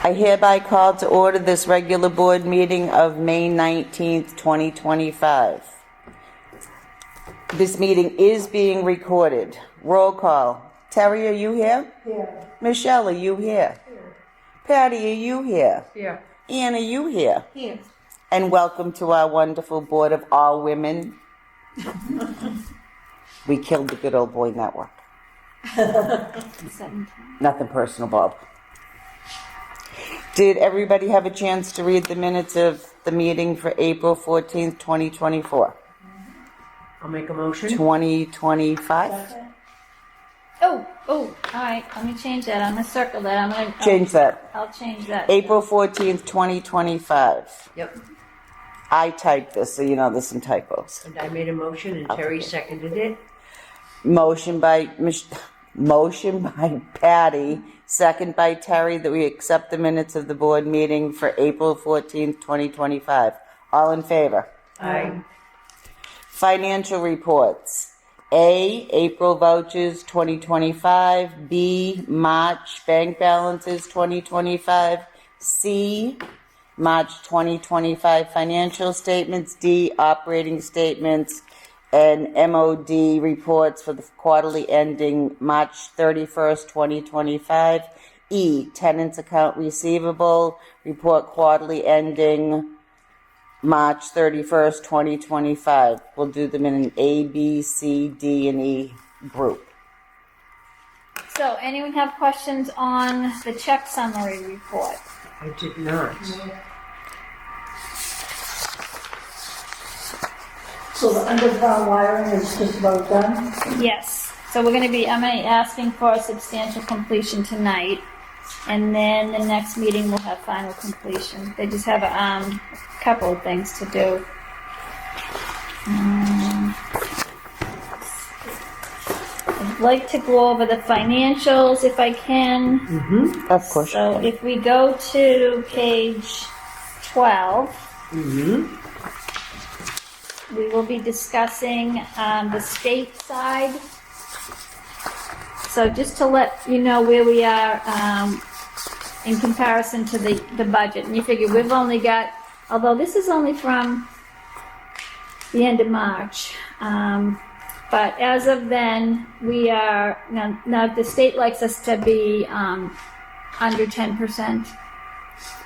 I hereby call to order this regular board meeting of May 19th, 2025. This meeting is being recorded. Roll call. Terry, are you here? Here. Michelle, are you here? Here. Patty, are you here? Here. Ann, are you here? Here. And welcome to our wonderful board of all women. We killed the good old boy network. Nothing personal, Bob. Did everybody have a chance to read the minutes of the meeting for April 14th, 2024? I'll make a motion. 2025? Oh, all right. Let me change that. I'm gonna circle that. Change that. I'll change that. April 14th, 2025. Yep. I typed this, so you know there's some typos. And I made a motion and Terry seconded it. Motion by Patty, second by Terry, that we accept the minutes of the board meeting for April 14th, 2025. All in favor? Aye. Financial reports. A, April vouchers 2025. B, March bank balances 2025. C, March 2025 financial statements. D, operating statements and MOD reports for the quarterly ending March 31st, 2025. E, tenants account receivable report quarterly ending March 31st, 2025. We'll do them in an A, B, C, D, and E group. So, anyone have questions on the check summary report? I did not. So the underground wiring is just about done? Yes. So I'm gonna be asking for a substantial completion tonight, and then the next meeting will have final completion. They just have a couple of things to do. I'd like to go over the financials if I can. Mm-hmm. Of course. So if we go to page 12, Mm-hmm. we will be discussing the state side. So just to let you know where we are in comparison to the budget. And you figure we've only got, although this is only from the end of March, but as of then, we are, now the state likes us to be under 10%.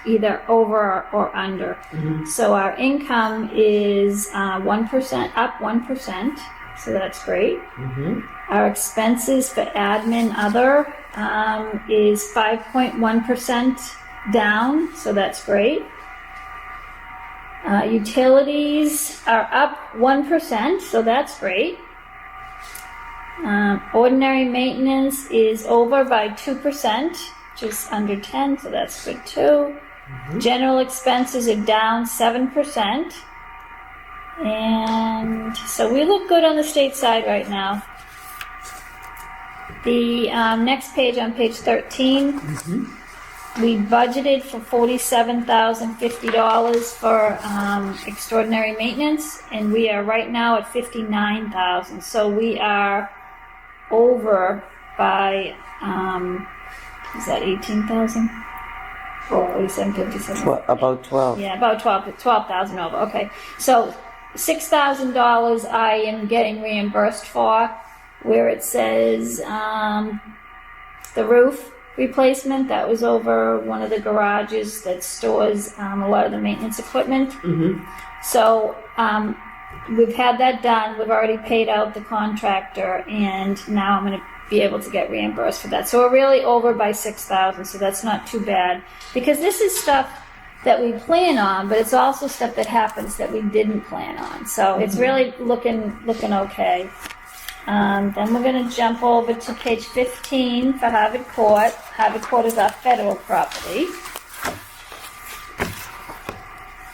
Either over or under. Mm-hmm. So our income is 1%, up 1%, so that's great. Mm-hmm. Our expenses for admin other is 5.1% down, so that's great. Utilities are up 1%, so that's great. Ordinary maintenance is over by 2%, just under 10, so that's good too. Mm-hmm. General expenses are down 7%. And so we look good on the state side right now. The next page, on page 13, Mm-hmm. we budgeted for $47,050 for extraordinary maintenance, and we are right now at $59,000. So we are over by, is that 18,000? 47,57. About 12. Yeah, about 12,000 over. Okay, so $6,000 I am getting reimbursed for, where it says the roof replacement. That was over one of the garages that stores a lot of the maintenance equipment. Mm-hmm. So we've had that done. We've already paid out the contractor, and now I'm going to be able to get reimbursed for that. So we're really over by $6,000, so that's not too bad. Because this is stuff that we plan on, but it's also stuff that happens that we didn't plan on. So it's really looking okay. Then we're going to jump over to page 15 for Harvard Court. Harvard Court is our federal property.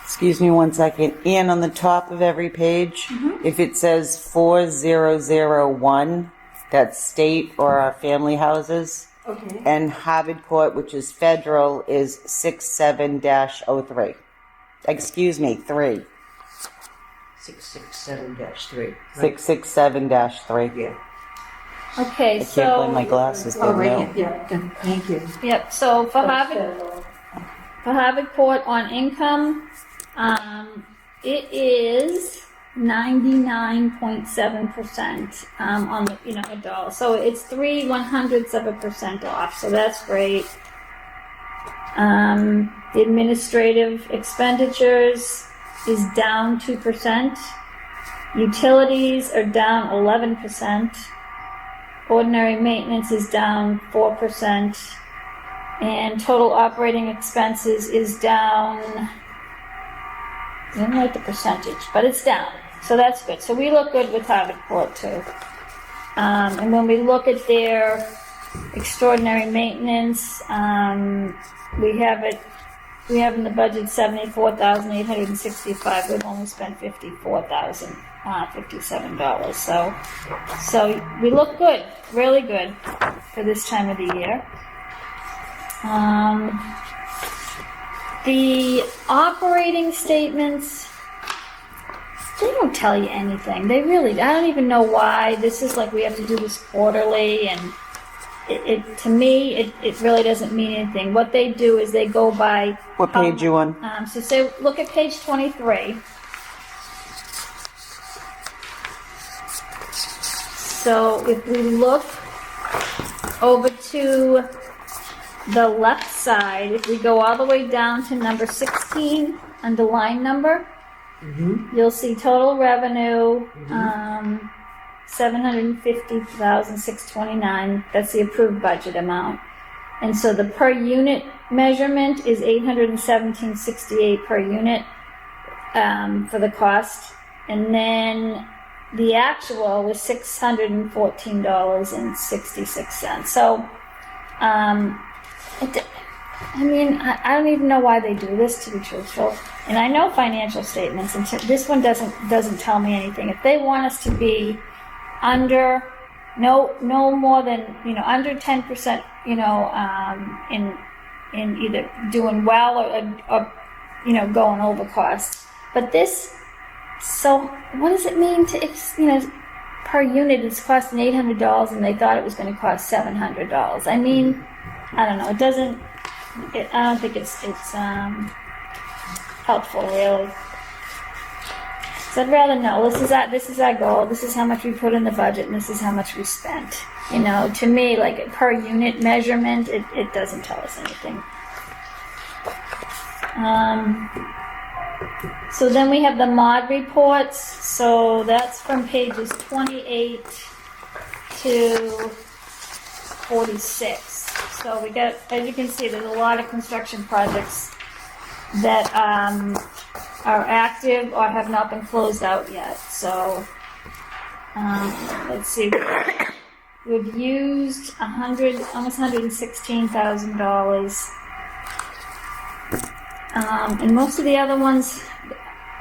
Excuse me one second. And on the top of every page, if it says 4001, that's state or our family houses. Okay. And Harvard Court, which is federal, is 67-03. Excuse me, 3. 667-3. 667-3. Yeah. Okay, I can't blame my so, glasses. Oh, didn't know. right, yeah, thank you. yep, so for Harvard, for Harvard Court on income, it is 99.7% on the, a dollar. So it's 0.03% off. So that's great. The administrative expenditures is down 2%. Utilities are down 11%. Ordinary maintenance is down 4%. And total operating expenses is down, I didn't like the percentage, but it's down. So that's good. So we look good with Harvard Court too. And when we look at their extraordinary maintenance, we have in the budget $74,865. We've only spent $57. So we look good, really good for this time of the year. The operating statements, they don't tell you anything. They really, I don't even know why. This is like we have to do this quarterly, and to me, it really doesn't mean anything. What they do is they go by... What page you on? So say, look at page 23. So if we look over to the left side, if we go all the way down to number 16, underline number, you'll see total revenue, $750,629. That's the approved budget amount. And so the per unit measurement is $817.68 per unit for the cost. And then the actual was $614.66. So, I don't even know why they do this, to be truthful. And I know financial statements, and this one doesn't tell me anything. If they want us to be under, no more than, under 10%, in either doing well or going over cost. But this, so what does it mean to, per unit it's costing $800 and they thought it was going to cost $700? I mean, I don't know. It doesn't. I don't think it's helpful, really. So I'd rather know. This is our goal. This is how much we put in the budget, and this is how much we spent. To me, like a per unit measurement, it doesn't tell us anything. So then we have the mod reports. So that's from pages 28 to 46. So we got, as you can see, there's a lot of construction projects that are active or have not been closed out yet. So let's see, we've used almost $116,000, and most of the other ones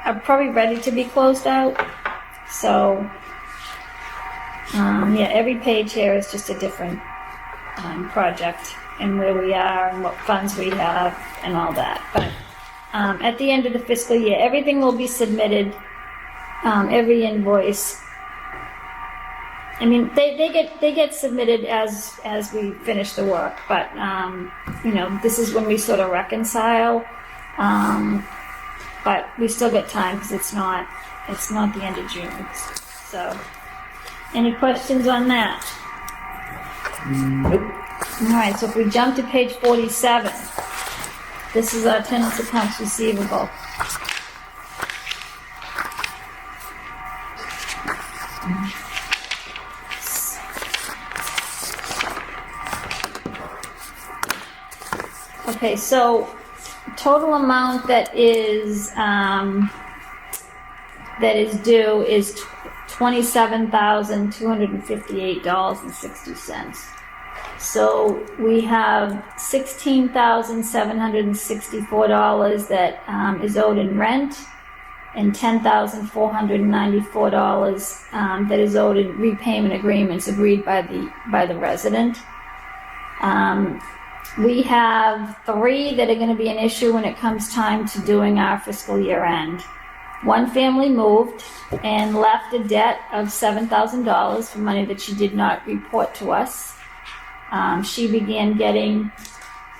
are probably ready to be closed out. So every page here is just a different project and where we are and what funds we have and all that. But at the end of the fiscal year, everything will be submitted, every invoice. I mean, they get submitted as we finish the work, but this is when we sort of reconcile. But we still get time because it's not the end of June. So, any questions on that? Nope. All right, so if we jump to page 47, this is our tenants' accounts receivable. Okay, so total amount that is due is $27,258.60. So we have $16,764 that is owed in rent, and $10,494 that is owed in repayment agreements agreed by the resident. We have 3 that are going to be an issue when it comes time to doing our fiscal year end. One family moved and left a debt of $7,000 for money that she did not report to us. She began getting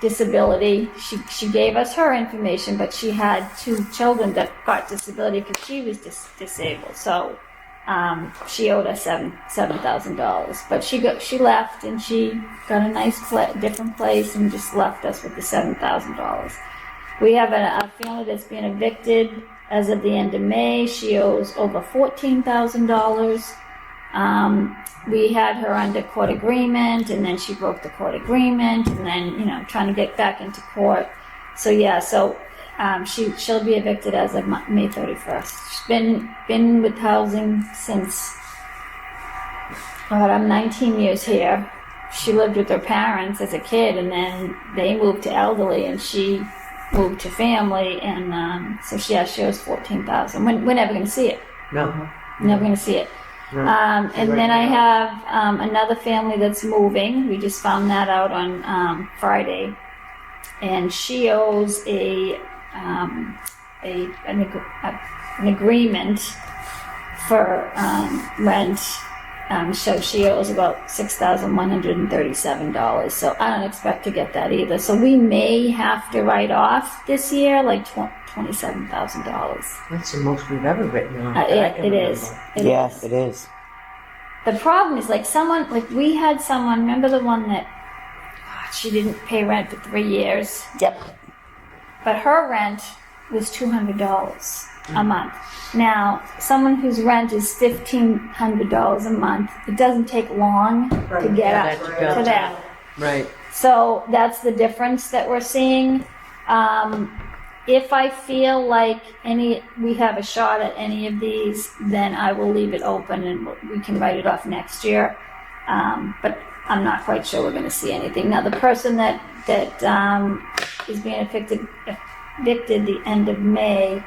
disability. She gave us her information, but she had 2 children that got disability because she was disabled. So she owed us $7,000. But she left and she got a nice different place and just left us with the $7,000. We have a family that's being evicted as of the end of May. She owes over $14,000. We had her under court agreement, and then she broke the court agreement, and then, trying to get back into court. So she'll be evicted as of May 31st. She's been with housing since, I'm 19 years here. She lived with her parents as a kid, and then they moved to elderly, and she moved to family, and so she owes $14,000. We're never going to see it. No. Never going to see it. No. And then I have another family that's moving. We just found that out on Friday, and she owes an agreement for rent. So she owes about $6,137. So I don't expect to get that either. So we may have to write off this year like $27,000. That's the most we've ever written off. It is. Yes, it is. The problem is we had someone, remember the one that she didn't pay rent for 3 years? Yep. But her rent was $200 a month. Now, someone whose rent is $1,500 a month, it doesn't take long to get up to that. Right. So that's the difference that we're seeing. If I feel like we have a shot at any of these, then I will leave it open and we can write it off next year. But I'm not quite sure we're going to see anything. Now, the person that is being evicted the end of May,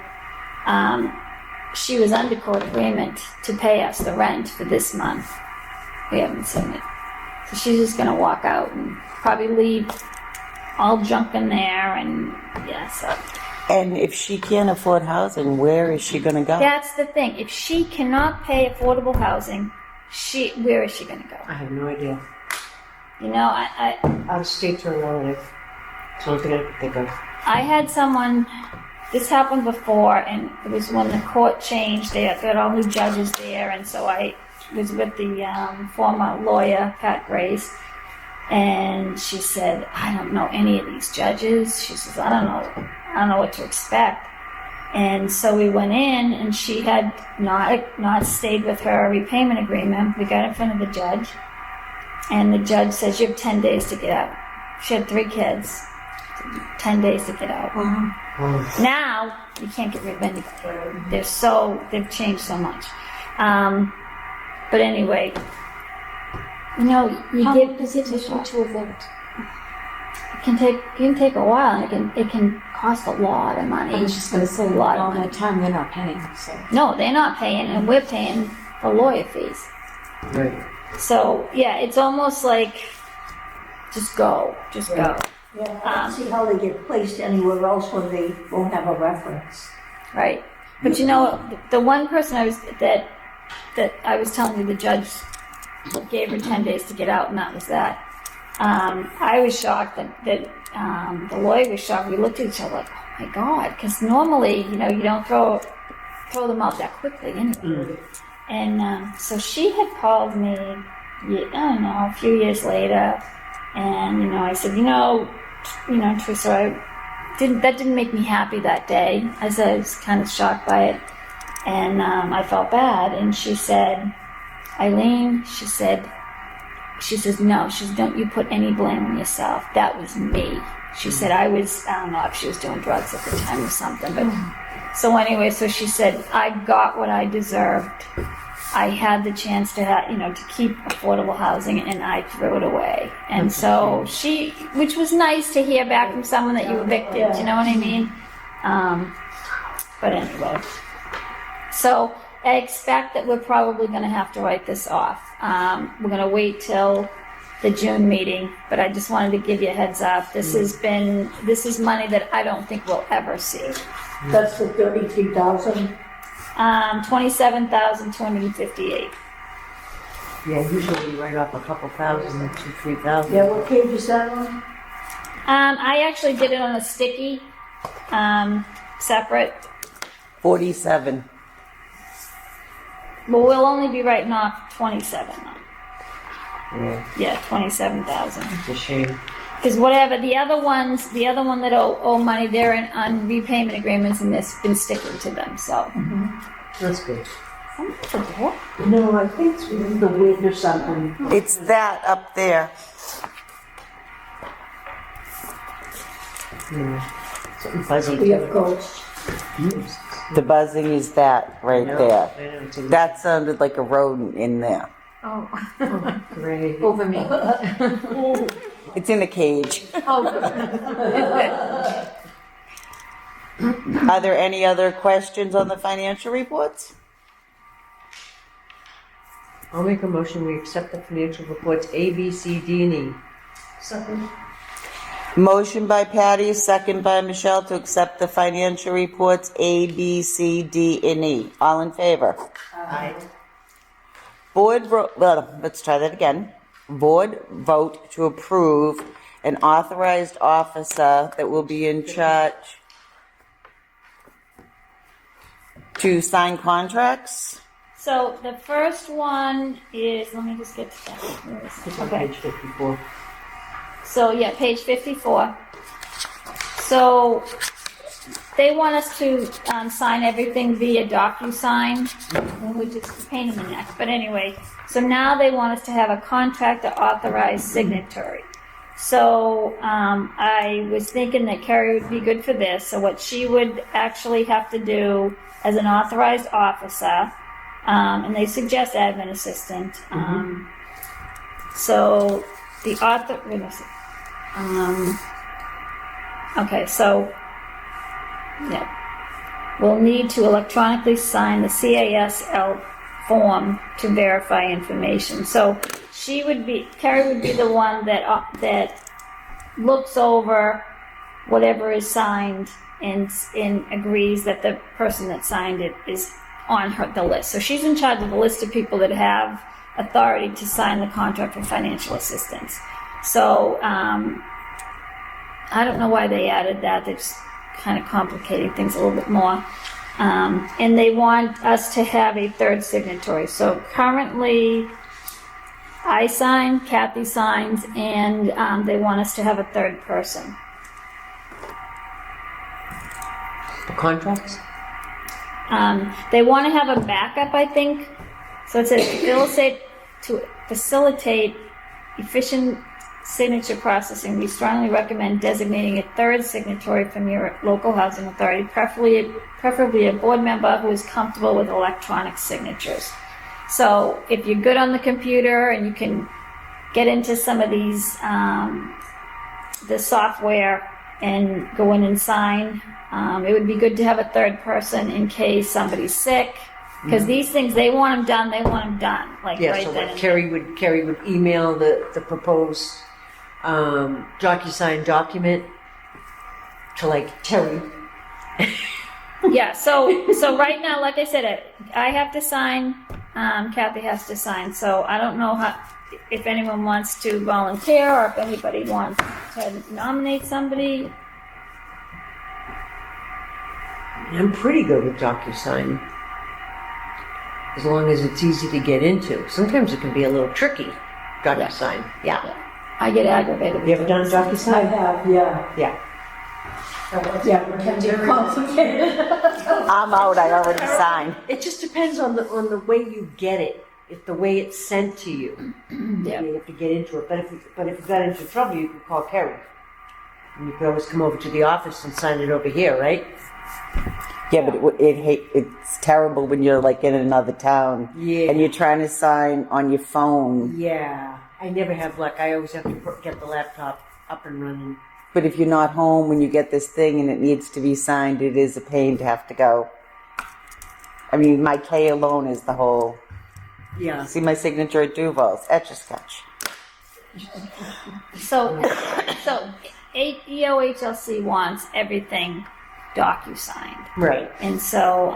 she was under court agreement to pay us the rent for this month. We haven't seen it. So she's just going to walk out and probably leave all junk in there, and so. And if she can't afford housing, where is she going to go? That's the thing. If she cannot pay affordable housing, where is she going to go? I have no idea. I Out of state to a relative. That's the only thing I can think of. I had someone, this happened before, and it was when the court changed. They had all new judges there, and so I was with the former lawyer, Pat Grace, and she said, I don't know any of these judges. She says, I don't know what to expect. And so we went in, and she had not stayed with her repayment agreement. We got in front of the judge, and the judge says, you have 10 days to get out. She had 3 kids. 10 days to get out. Now, you can't get rid of anybody. They've changed so much. But anyway, you How give long does it take you to evict? it can take a while, and it can cost a lot of money. I was just going to say, a lot all of money. that time they're not paying, so. No, they're not paying, and we're paying for lawyer fees. Right. So it's almost like just go. Yeah, I don't see how they get placed anywhere else when they won't have a reference. Right. But the one person that I was telling you, the judge gave her 10 days to get out, and that was that. I was shocked that the lawyer was shocked. We looked at each other like, oh my God, because normally, you don't throw them out that quickly anyway. And so she had called me, a few years later, and I said, Teresa, that didn't make me happy that day. I said I was kind of shocked by it, and I felt bad. And she said, Eileen, she says, no, don't you put any blame on yourself. That was me. She said, I don't know if she was doing drugs at the time or something, but so anyway, so she said, I got what I deserved. I had the chance to to keep affordable housing, and I threw it away. And so which was nice to hear back from someone that you evicted, you know what I mean? But anyway, so I expect that we're probably going to have to write this off. We're going to wait till the June meeting, but I just wanted to give you a heads up. This is money that I don't think we'll ever see. That's the 33,000. 27,258. Yeah, usually we write off a couple thousand, 2,000, 3,000. Yeah, what page is that on? I actually did it on a sticky, separate. 47. Well, we'll only be writing off 27 though. Yeah, Yeah, 27,000. it's a shame. Because whatever, the other one that owe money, they're on repayment agreements and it's been sticking to them, so. That's good. No, I think it's within the wind or something. It's that up there. Something fuzzy. We have ghosts. The buzzing is that right No, there. I know, it's a- That sounded like a rodent in there. Oh, Great. over me. It's in a cage. Oh, Are there any other questions on the financial reports? I'll make a motion, we accept the financial reports A, B, C, D, and E. Second. Motion by Patty, second by Michelle to accept the financial reports A, B, C, D, and E. All in favor? Aye. Let's try that again. Board vote to approve an authorized officer that will be in charge to sign contracts. So the first one is, let me just get to that. Where is it? It's on Okay. page 54. So yeah, page 54. So they want us to sign everything via DocuSign, which is a pain in the neck. But anyway, so now they want us to have a contractor authorized signatory. So I was thinking that Carrie would be good for this. So what she would actually have to do as an authorized officer, and they suggest admin assistant. So the author, wait a second. Okay, so yeah, we'll need to electronically sign the CASL form to verify information. So Carrie would be the one that looks over whatever is signed and agrees that the person that signed it is on the list. So she's in charge of the list of people that have authority to sign the contract for financial assistance. So I don't know why they added that. They're just kind of complicating things a little bit more. And they want us to have a third signatory. So currently I sign, Kathy signs, and they want us to have a third person. For contracts? They want to have a backup, I think. So it says to facilitate efficient signature processing, we strongly recommend designating a third signatory from your local housing authority, preferably a board member who is comfortable with electronic signatures. So if you're good on the computer and you can get into some of these, the software and go in and sign, it would be good to have a third person in case somebody's sick. Because these things, they want them done, like Yeah, right so then what and Carrie would email the proposed DocuSign document to like Terry. Yeah, so right now, like I said, I have to sign, Kathy has to sign, so I don't know if anyone wants to volunteer or if anybody wants to nominate somebody. I'm pretty good with DocuSign. As long as it's easy to get into. Sometimes it can be a little tricky, DocuSign. Yeah. I get aggravated. You ever done I DocuSign? have, yeah. Yeah. Yeah, it can be complicated. I'm out, I already signed. It just depends on the way you get it. If the way it's sent to you, Yeah. you have to get into it. But if you got into trouble, you can call Carrie. And you can always come over to the office and sign it over here, right? Yeah, but it's terrible when you're like in another town. Yeah. And you're trying to sign on your phone. Yeah. I never have luck. I always have to get the laptop up and running. But if you're not home when you get this thing and it needs to be signed, it is a pain to have to go. I mean, my K alone is the whole. Yeah. See my signature at Duval's, Etch a Sketch. So EOHLC wants everything DocuSigned. Right. And so,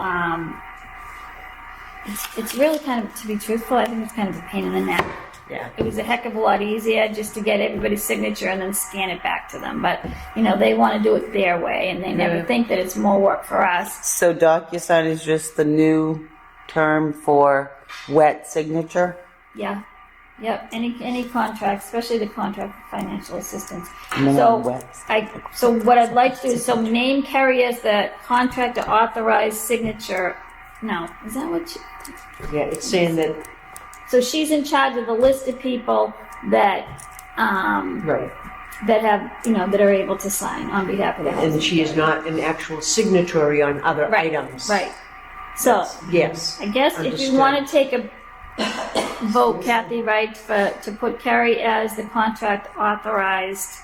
it's really kind of, to be truthful, I think it's kind of a pain in the neck. Yeah. It was a heck of a lot easier just to get everybody's signature and then scan it back to them. But, they want to do it their way, and they never think that it's more work for us. So DocuSign is just the new term for wet signature? Yeah. Yep. Any contract, especially the contract for financial assistance. Non-wet. So what I'd like to do is name Carrie as the contractor authorized signature. No, is that what? Yeah, it's saying that, So she's in charge of the list of people that right. that have that are able to sign on behalf of the housing. And she is not an actual signatory on other Right, items. Right. So Yes. I guess if Understood. you want to take a vote, Kathy, right, to put Carrie as the contract authorized.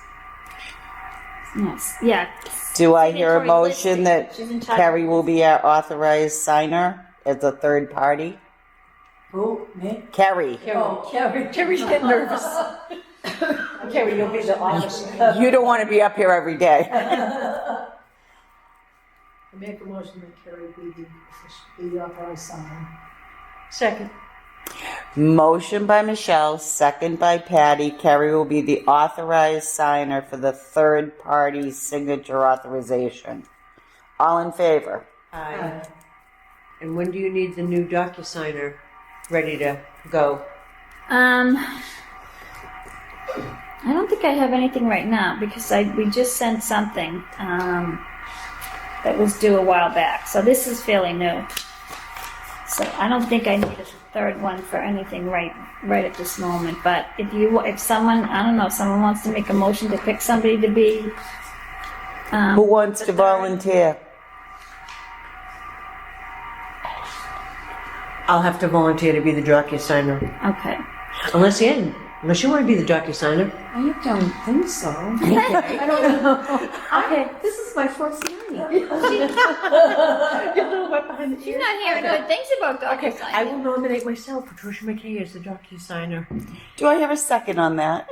Yes. Yeah. Do I hear a Signatory motion listing. that She's in charge. Carrie will be our authorized signer as a third party? Who, me? Carrie, Oh, Carrie. Carrie's getting nervous. Carrie, you'll be the officer. you don't want to be up here every day. I make a motion that Carrie be the authorized signer. Second. Motion by Michelle, second by Patty. Carrie will be the authorized signer for the third party signature authorization. All in favor? Aye. And when do you need the new DocuSigner ready to go? I don't think I have anything right now because we just sent something that was due a while back. So this is fairly new. So I don't think I need a third one for anything right at this moment. But if someone wants to make a motion to pick somebody to be Who wants to volunteer? I'll have to volunteer to be the DocuSigner. okay. Unless you want to be the DocuSigner. I don't think so. I don't know. Okay, this is my first hearing. She's not hearing good things about DocuSign. I will nominate myself, Patricia McKay, as the DocuSigner. Do I have a second on that?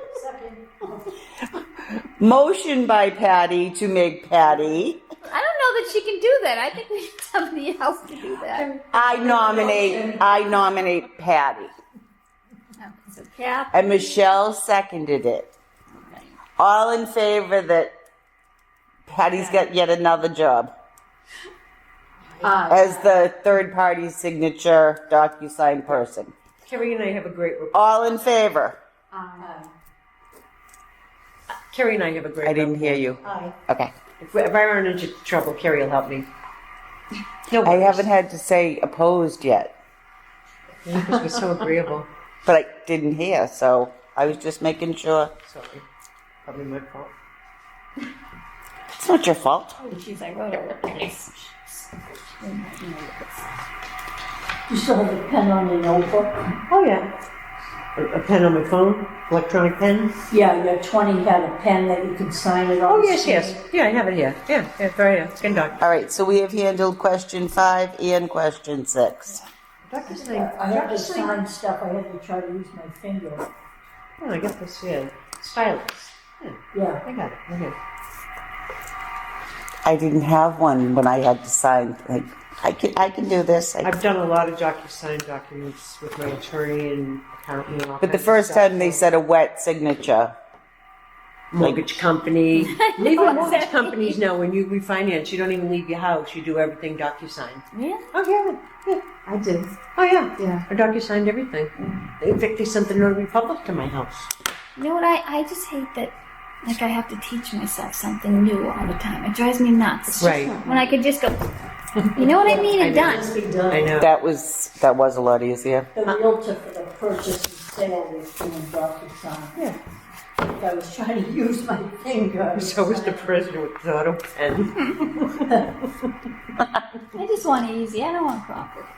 Motion by Patty to make Patty. I don't know that she can do that. I think we need somebody else to do that. I nominate Patty. So Cap. And Michelle seconded it. All in favor that Patty's got yet another job as the third party signature DocuSign person. Carrie and I have a great rapport. All in favor? Carrie and I have a great I didn't hear you. Aye. Okay. If I run into trouble, Carrie will help me. No I worries. haven't had to say opposed yet, Because we're so agreeable. but I didn't hear, so I was just making sure. Sorry. Probably my fault. It's not your fault. Oh, jeez, I wrote it. You still have a pen on your notebook? Oh, yeah. A pen on my phone? Electronic pen? Yeah, your 20 had a pen that you could sign it on. Oh, the yes, screen. yes. Yeah, I have it here. Yeah, it's right here. Skin doc. All right, so we have handled question 5 and question 6. DocuSign. I had to DocuSign. sign stuff, I had to try to use my finger. Oh, I got this here. Stylus. Yeah. I got it. Okay. I didn't have one when I had to sign. Like, I can do this. I've done a lot of DocuSign documents with my attorney and accountant and all But the kinds of first stuff. time they said a wet signature. Mortgage company. Even What's mortgage that companies know when you refinance, you don't even leave your house. You do everything DocuSign. Yeah. Oh, yeah. Yeah. I do. Oh, yeah. Yeah. I DocuSigned everything. In fact, they sent the notary public to my house. You know what? I just hate that. Like I have to teach myself something new all the time. It drives me nuts. Right. When I could just go. You know what I mean? And done. Just be done. I know. That was a lot easier. The realtor for the purchase and sale was doing DocuSign. Yeah. I was trying to use my finger. So was the president with the auto pen. I just want easy. I don't want complicated.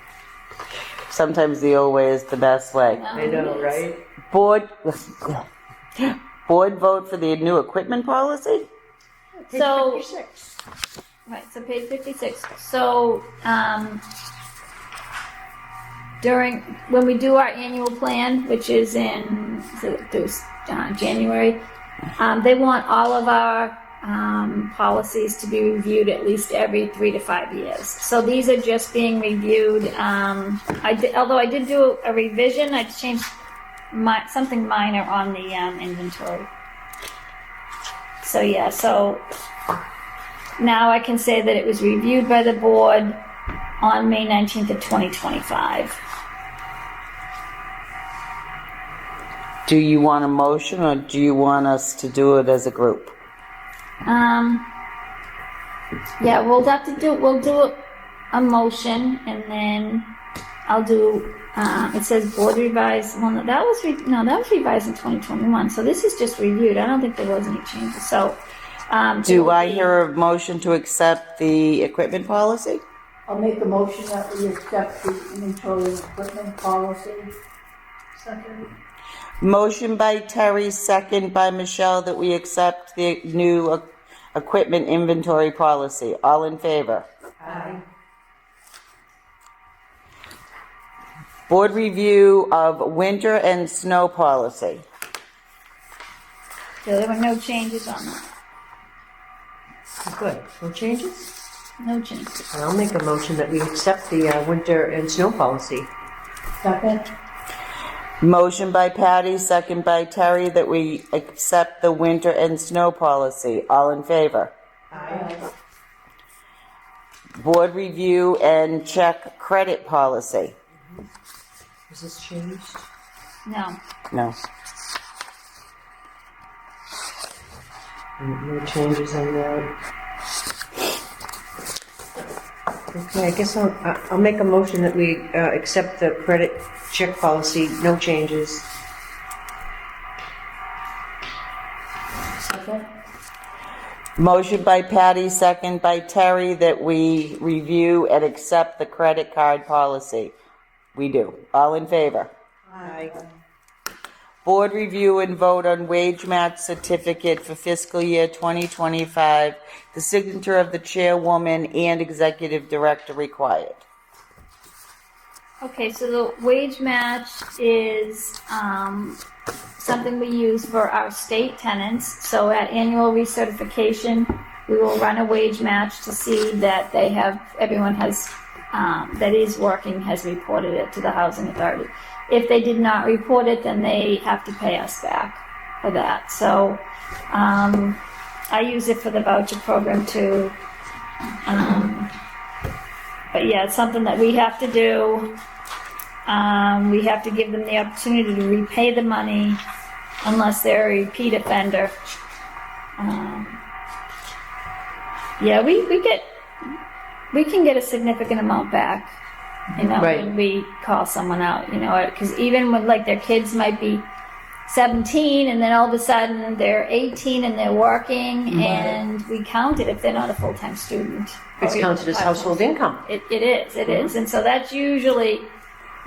Sometimes the old way is the best way. I know, right? Board vote for the new equipment policy? Page So- 56. Right, so page 56. So, when we do our annual plan, which is in January, they want all of our policies to be reviewed at least every 3 to 5 years. So these are just being reviewed. Although I did do a revision, I changed something minor on the inventory. So yeah, so now I can say that it was reviewed by the board on May 19th of 2025. Do you want a motion or do you want us to do it as a group? Yeah, we'll do a motion, and then I'll do, it says board revised, well, that was revised in 2021, so this is just reviewed. I don't think there was any changes, so. Do I hear a motion to accept the equipment policy? I'll make a motion that we accept the inventory and equipment policy. Second. Motion by Terry, second by Michelle, that we accept the new equipment inventory policy. All in favor? Aye. Board review of winter and snow policy. So there were no changes on that. Good. No changes? No changes. And I'll make a motion that we accept the winter and snow policy. Second? Motion by Patty, second by Terry, that we accept the winter and snow policy. All in favor? Aye. Board review and check credit policy. Was this changed? No. No. No changes on that. Okay, I guess I'll make a motion that we accept the credit check policy, no changes. Second? Motion by Patty, second by Terry, that we review and accept the credit card policy. We do. All in favor? Aye. Board review and vote on wage match certificate for fiscal year 2025. The signature of the chairwoman and executive director required. Okay, so the wage match is something we use for our state tenants. So at annual recertification, we will run a wage match to see that everyone has that is working has reported it to the housing authority. If they did not report it, then they have to pay us back for that. So I use it for the voucher program too. But yeah, it's something that we have to do. We have to give them the opportunity to repay the money unless they're a repeat offender. Yeah, we can get a significant amount back, Right. when we call someone out, because even when like their kids might be 17 and then all of a sudden they're 18 and they're working, and we count it if they're not a full-time student. It's counted as household income. It is, and so that's usually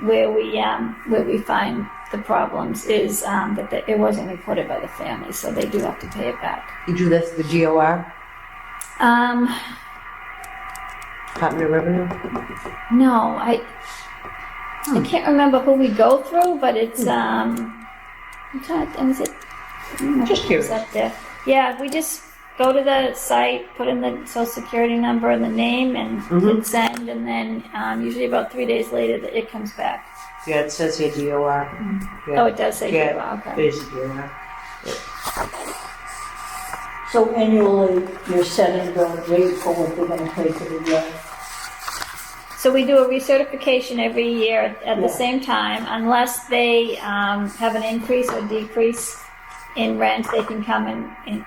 where we find the problems is that it wasn't reported by the family, so they do have to pay it back. You do that through the DOR, Department of Revenue? No, I can't remember who we go through, but it's I'm trying to, is it? Just curious. Up there. Yeah, we just go to the site, put in the social security number and the name, and hit send, and then usually about 3 days later it comes back. Yeah, it says here DOR. Yeah. Oh, it does say Yeah, DOR, okay. it is a DOR. So annually, you're setting the rate for what they're gonna pay for the year. So we do a recertification every year at the Yeah. same time, unless they have an increase or decrease in rent. They can come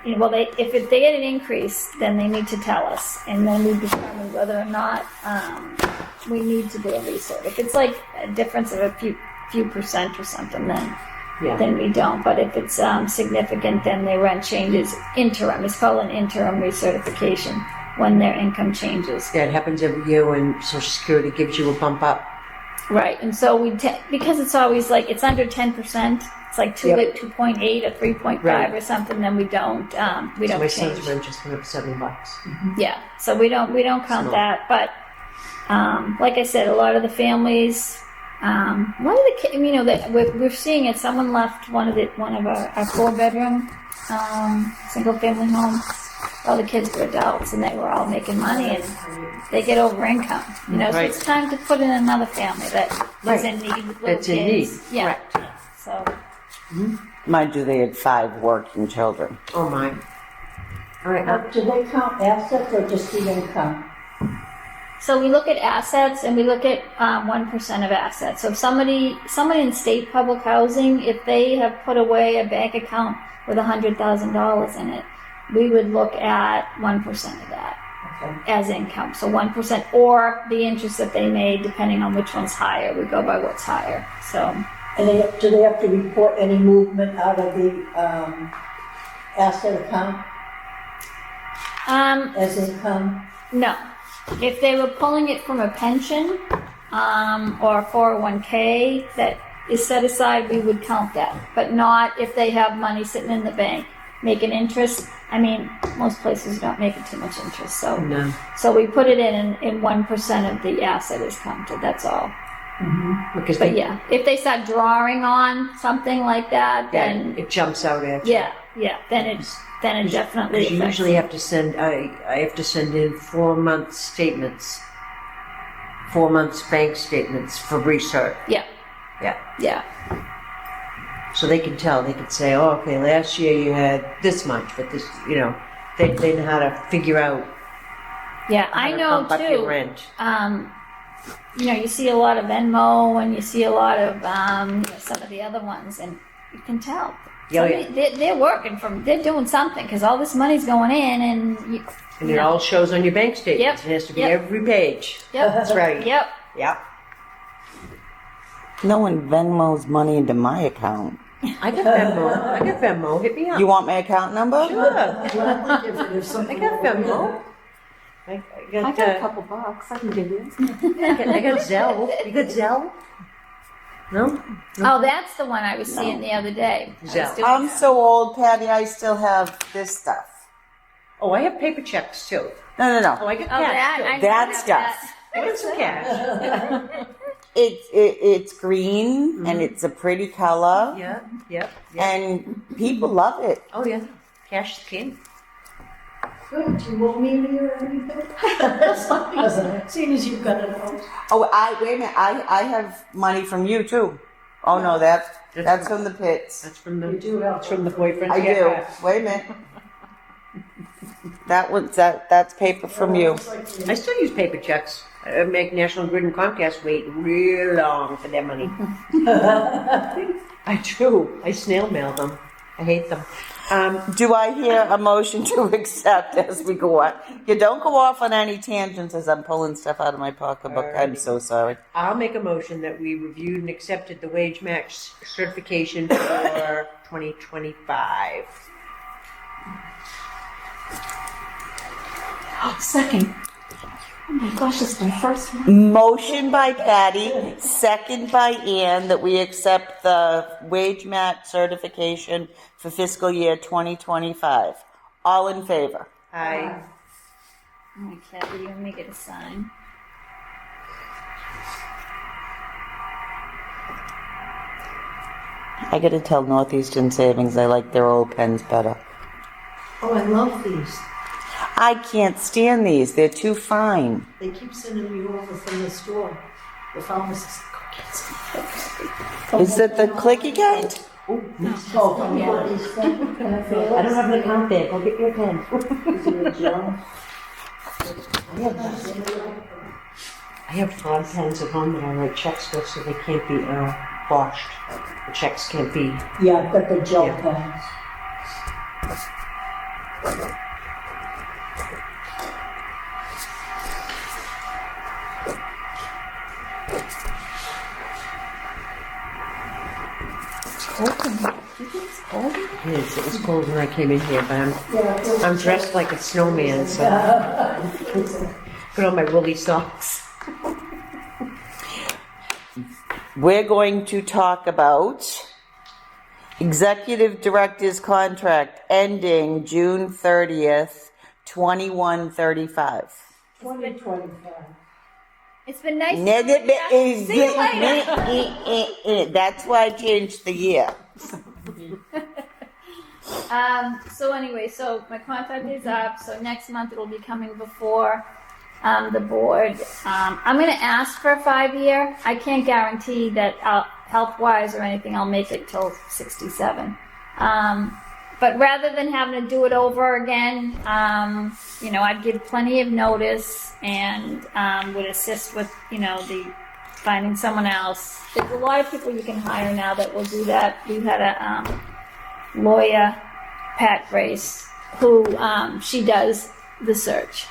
if they get an increase, then they need to tell us, and then we determine whether or not we need to do a recert. If it's like a difference of a few percent or something, then we don't. But if it's significant, then their rent changes interim. It's called an interim recertification when their income changes. Yeah, it happens every year when Social Security gives you a bump up. Right, and so because it's always like it's under 10%. It's like 2.8 or 3.5 Right. or something. Then we don't So my change. son's rent just went up $7. Yeah, so we don't count So- that. But like I said, a lot of the families, one of the that we're seeing it. Someone left one of our 4-bedroom single family home. All the kids were adults and they were all making money, and they get over income. So Right. it's time to put in another family that is in need with little That's in kids. need. Yeah. Right. So Mind you, they had 5 working children. Oh my. All right. Do they count assets or just the income? So we look at assets and we look at 1% of assets. So if somebody in state public housing, if they have put away a bank account with $100,000 in it, we would look at 1% of that Okay. as income. So 1% or the interest that they made, depending on which one's higher. We go by what's higher. So And do they have to report any movement out of the asset account as income? no. If they were pulling it from a pension or a 401k that is set aside, we would count that. But not if they have money sitting in the bank making interest. I mean, most places don't make it too much interest. So No. so we put it in 1% of the asset is counted. That's all. Because But yeah, if they start drawing on something like that, then it jumps out at you. yeah, then it definitely Because you affects usually it. have to send. I have to send in 4-month statements. 4 months bank statements for research. Yeah, Yeah. yeah. So they can tell. They can say, "Oh, okay, last year you had this much, but this, they know how to figure out. Yeah, How I to know bump up your too. rent. You see a lot of Venmo and you see a lot of some of the other ones, and you can tell. Yeah, yeah. They're working they're doing something because all this money's going in, and And it all shows on your bank statements. Yep, It has to be yep. every page. Yep, That's right. Yep. Yeah. No one Venmos money into my account. I got Venmo. Hit me up. You want my account number? Sure. If I something got Venmo. I got a couple bucks I can give you. I got Zelle. You got Zelle? No? Oh, that's the one I was seeing the other day. I was Zelle. doing I'm that. so old, Patty, I still have this stuff. Oh, I have paper checks too. No, no, Oh, no. I got Oh, cash that too. I know That have stuff. I got some cash. It's green and it's a pretty color, Yeah. Yeah. and people love it. Oh yeah. Cash is king. Good, do you want me any or anything? Seeing as you've got it out. Oh, wait a minute. I have money from you too. Oh no, that's from the pits. That's from the. You do have That's from the boyfriend. I do. Wait a minute. That's paper from you. I still use paper checks. I make National Grid and Comcast wait real long for their money. I do. I snail mail them. I hate them. Do I hear a motion to accept as we go on? You don't go off on any tangents as I'm pulling stuff out of my pocketbook. I'm so sorry. I'll make a motion that we reviewed and accepted the wage match certification for 2025. Second. Oh my gosh, this is my first one. Motion by Patty, second by Ann, that we accept the wage match certification for fiscal year 2025. All in favor? Aye. Oh my cat, you want me to get a sign? I gotta tell Northeastern Savings I like their old pens better. Oh, I love these. I can't stand these. They're too fine. They keep sending me over from the store. The pharmacist. Go get some. Is that the clicky kind? Oh, from what these things, can I feel I don't have an account there. Go get your pen. Is it a gel? I have fob pens at home that I write checks with so they can't be washed. The checks can't be. Yeah, I've got the gel Yeah. pens. It was cold when I came in here, but I'm dressed like a snowman, so put on my woolly socks. We're going to talk about Executive Director's contract ending June 30th, 2135. 2025. It's been nice. See you later. That's why I changed the year. So anyway, so my contract is up. So next month it'll be coming before the board. I'm going to ask for a 5-year. I can't guarantee that I'll health-wise or anything, I'll make it till 67. But rather than having to do it over again, I'd give plenty of notice and would assist with, the finding someone else. There's a lot of people you can hire now that will do that. We had a lawyer, Pat Grace, who she does the search.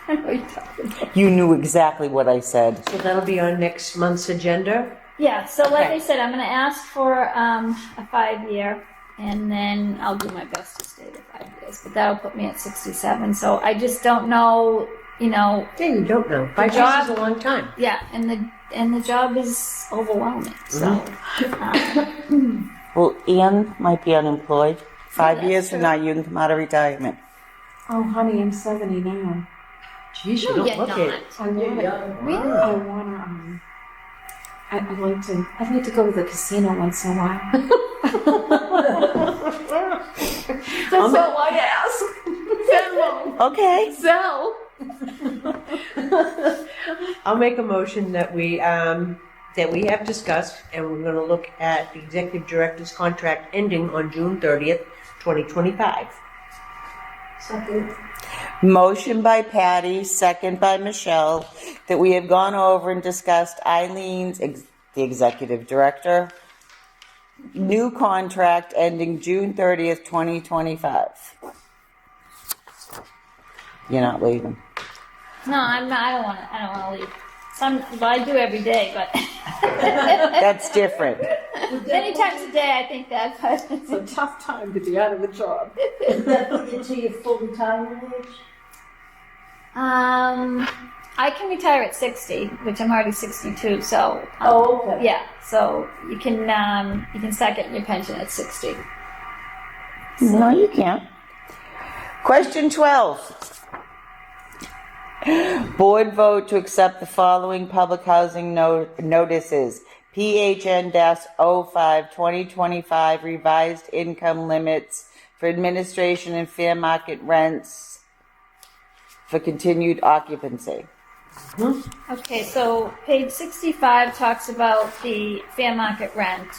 I know what you're talking about. You knew exactly what I said. So that'll be on next month's agenda. Yeah, so like Okay. I said, I'm going to ask for a 5-year, and then I'll do my best to stay the 5 years. But that'll put me at 67. So I just don't know, Yeah, you don't know. 5 years job- is a long time. yeah, and the job is overwhelming. So Well, Anne might be unemployed. 5 that's years from true. now, you can come out of retirement. Oh, honey, I'm 70 now. Jeez, you no, don't you're look not. it. I want to. Really? I want to. I'd like to go to the casino once in a while. That's all I ask. Okay. So. I'll make a motion that we have discussed, and we're going to look at the executive director's contract ending on June 30th, 2025. Second. Motion by Patty, second by Michelle, that we have gone over and discussed Eileen's, the executive director, new contract ending June 30th, 2025. You're not leaving. No, I'm not. I don't want to leave. Well, I do every day, but That's different. many times a day I think that. But It's a tough time to be out of the job. Does that put you to your full retirement age? I can retire at 60, which I'm already 62. So Oh, okay. yeah. So you can start getting your pension at 60. No, you can't. Question 12. Board vote to accept the following public housing notices. PHN-05 2025 revised income limits for administration and fair market rents for continued occupancy. Okay, so page 65 talks about the fair market rent.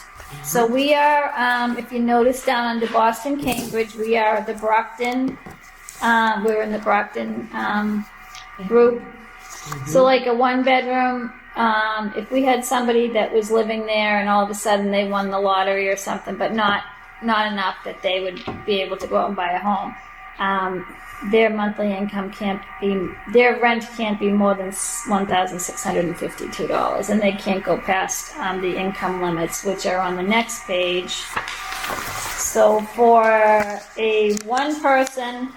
So we are, if you notice down under Boston, Cambridge, we are the Brockton, we're in the Brockton group. So like a 1-bedroom, if we had somebody that was living there and all of a sudden they won the lottery or something, but not enough that they would be able to go out and buy a home, their monthly income their rent can't be more than $1,652, and they can't go past the income limits, which are on the next page. So for a one person,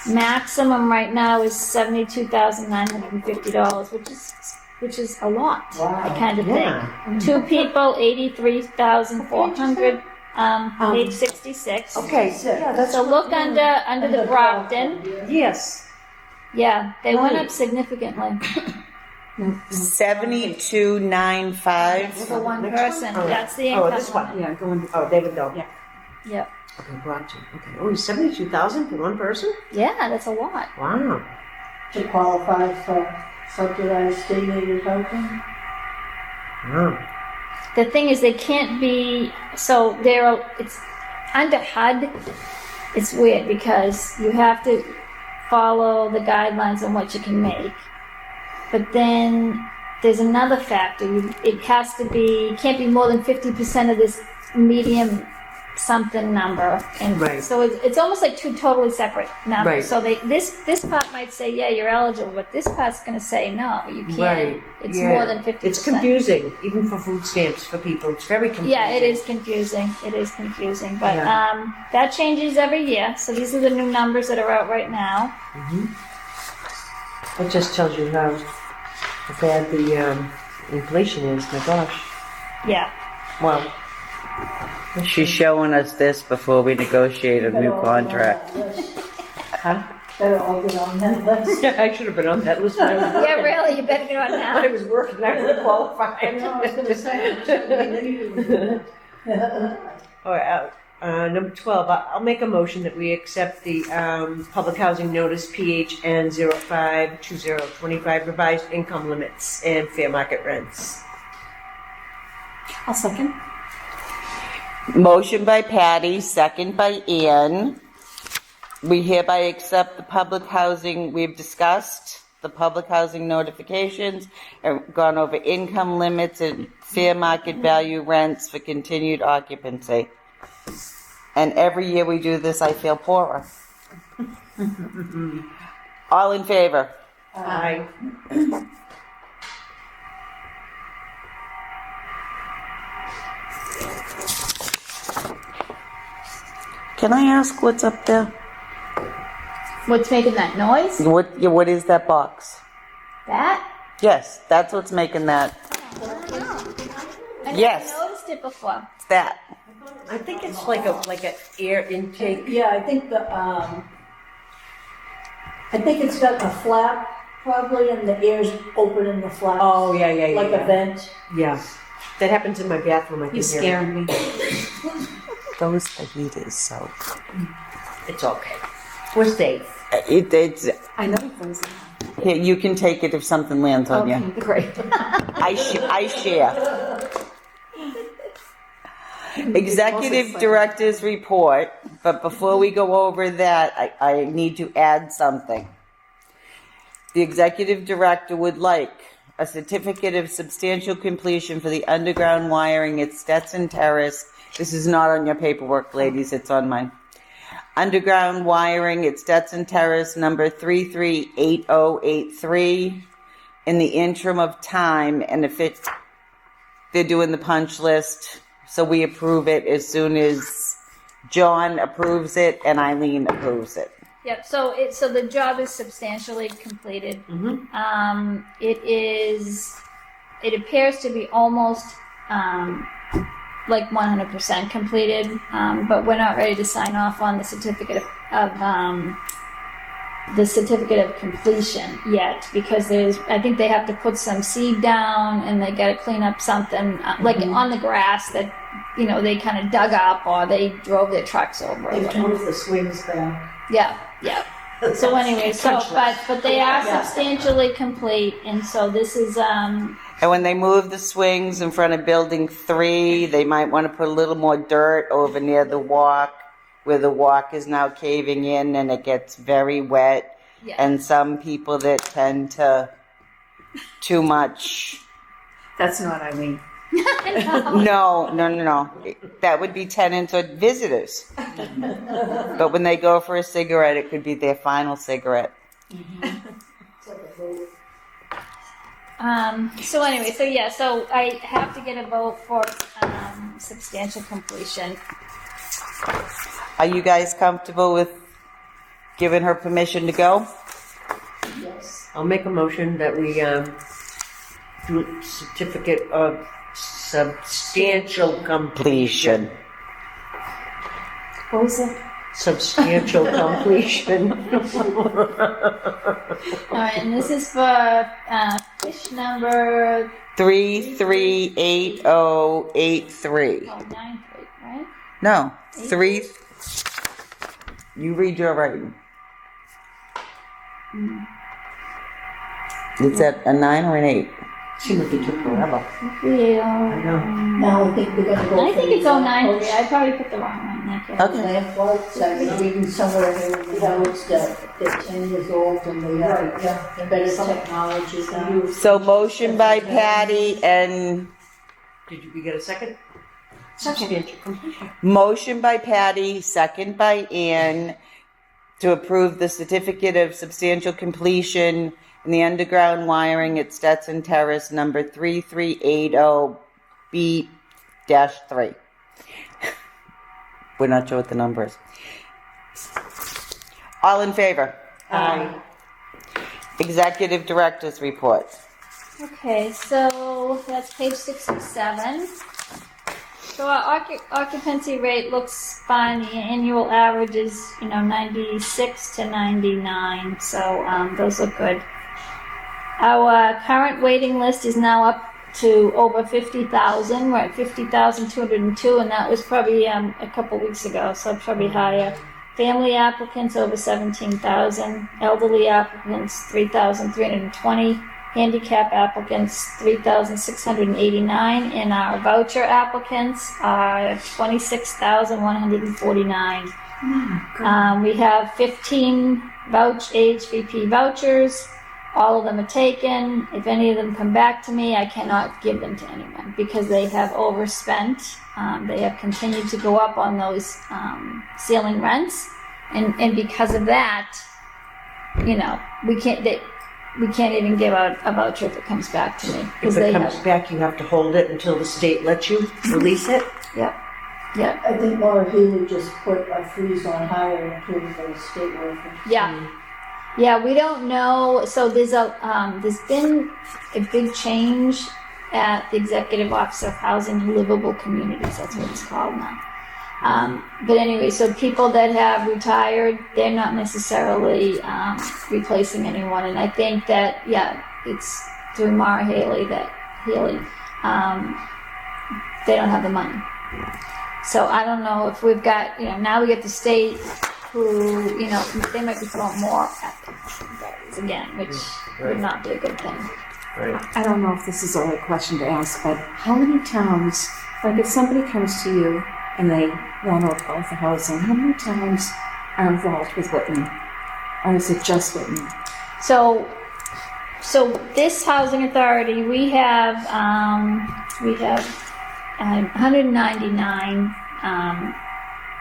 maximum right now is $72,950, which is a lot. Wow. I kind of Yeah. think. 2 people, $83,400. Page 66. Okay, yeah, that's So look under the Brockton. yes. Yeah, they went Right. up significantly 7295. for one Next person. one? That's the Oh, income. this one. Yeah, going. Oh, David, no. Yeah. Yep. Okay, Brockton. Okay. Oh, 72,000 for one person? Yeah, that's a lot. Wow. To qualify for subsidized state-aided housing? Wow. The thing is, they can't be. So it's under HUD. It's weird because you have to follow the guidelines on what you can make, but then there's another factor. It has to be can't be more than 50% of this medium something number, and Right. so it's almost like two totally separate numbers. Right. So this part might say yeah you're eligible, but this part's going to say no you can't. Right. It's Yeah. more than 50%. It's confusing, even for food stamps for people. It's very confusing. Yeah, it is confusing. It is confusing, but Yeah. that changes every year. So these are the new numbers that are out right now. It just tells you how bad the inflation is. My gosh. Yeah. Well, She's showing us this before we negotiate a new contract. huh? Better all get on that list. Yeah, I should have been on that list when I was working. Yeah, really. You better get on When I that. was working, I would have qualified. I know, I was gonna say, I'm sure we knew you. Oh, Number 12, I'll make a motion that we accept the public housing notice PHN 052025 revised income limits and fair market rents. I'll second. Motion by Patty, second by Ann. We hereby accept the public housing, we've discussed the public housing notifications, and gone over income limits and fair market value rents for continued occupancy. And every year we do this, I feel poorer. All in favor? Aye. Can I ask what's up there? What's making that noise? What is that box? That? Yes, that's what's making that. I Yes. never noticed it before. It's that. I think it's like an air intake. Yeah, I think it's got a flap probably, and the air's open in the flap. Oh, yeah, yeah, yeah. Like a vent. Yeah. That happens in my bathroom, I can You're hear it. scaring me. Those the heaters, so. It's okay. We're safe. It's, I know things. here, you can take it if something lands on Okay, you. great. I share. Executive Director's Report, but before we go over that, I need to add something. The Executive Director would like a certificate of substantial completion for the underground wiring at Stetson Terrace. This is not on your paperwork, ladies, it's on mine. Underground wiring at Stetson Terrace, number 338083, in the interim of time, and if they're doing the punch list, so we approve it as soon as John approves it and Eileen approves it. Yep. So the job is substantially completed. Mm-hmm. It appears to be almost like 100% completed, but we're not ready to sign off on the certificate of completion yet, because I think they have to put some seed down, and they got to clean up something like on the grass that they kind of dug up, or they drove their trucks over. They moved the swings back. Yeah. So anyway, but they are substantially complete, and so this is And when they move the swings in front of Building 3, they might want to put a little more dirt over near the walk, where the walk is now caving in and it gets very wet. Yeah. And some people that tend to too much. That's not Eileen. No. That would be tenants or visitors. But when they go for a cigarette, it could be their final cigarette. So anyway, so I have to get a vote for substantial completion. Are you guys comfortable with giving her permission to go? Yes. I'll make a motion that we do a certificate of substantial completion. What was it? Substantial completion. All right, and this is for fish number 338083. 93, right? No, 3. You read your writing. It's at a 9 or an 8? Seemed like it took forever. Yeah. know. Now I think we're gonna go. I think it's 093. I probably put the wrong one. Okay. Okay. Lamp lights, I was reading somewhere here in the notes that they're 10 years old and they have better technology now. So motion by Patty and Did we get a second? Substantial completion. motion by Patty, second by Ann, to approve the certificate of substantial completion in the underground wiring at Stetson Terrace, number 3380B-3. We're not sure what the number is. All in favor? Aye. Executive Director's Report. Okay, so that's page 67. So our occupancy rate looks fine. The annual average is, 96 to 99. So those look good. Our current waiting list is now up to over 50,000. We're at 50,202, and that was probably a couple weeks ago, so probably higher. Family applicants over 17,000. Elderly applicants 3,320. Handicap applicants 3,689, and our voucher applicants are 26,149. We have 15 HVP vouchers. All of them are taken. If any of them come back to me, I cannot give them to anyone because they have overspent. They have continued to go up on those ceiling rents, and because of that, we can't even give out a voucher if it comes back to me. If it comes back, you have to hold it until the state lets you release it? Yep. Yep. I think Laura Healy just put a freeze on hiring approved by the state workers. Yeah. Yeah, we don't know. So there's been a big change at the Executive Office of Housing Livable Communities. That's what it's called now. But anyway, so people that have retired, they're not necessarily replacing anyone. And I think that, it's through Mara Haley they don't have the money. So I don't know if we've got, now we get the state who, they might be throwing more at the guys again, which would not be a good thing. Right. I don't know if this is the right question to ask, but how many towns, like if somebody comes to you and they want to apply for housing, how many towns are involved with Whitman? Or is it just Whitman? So this housing authority, we have 199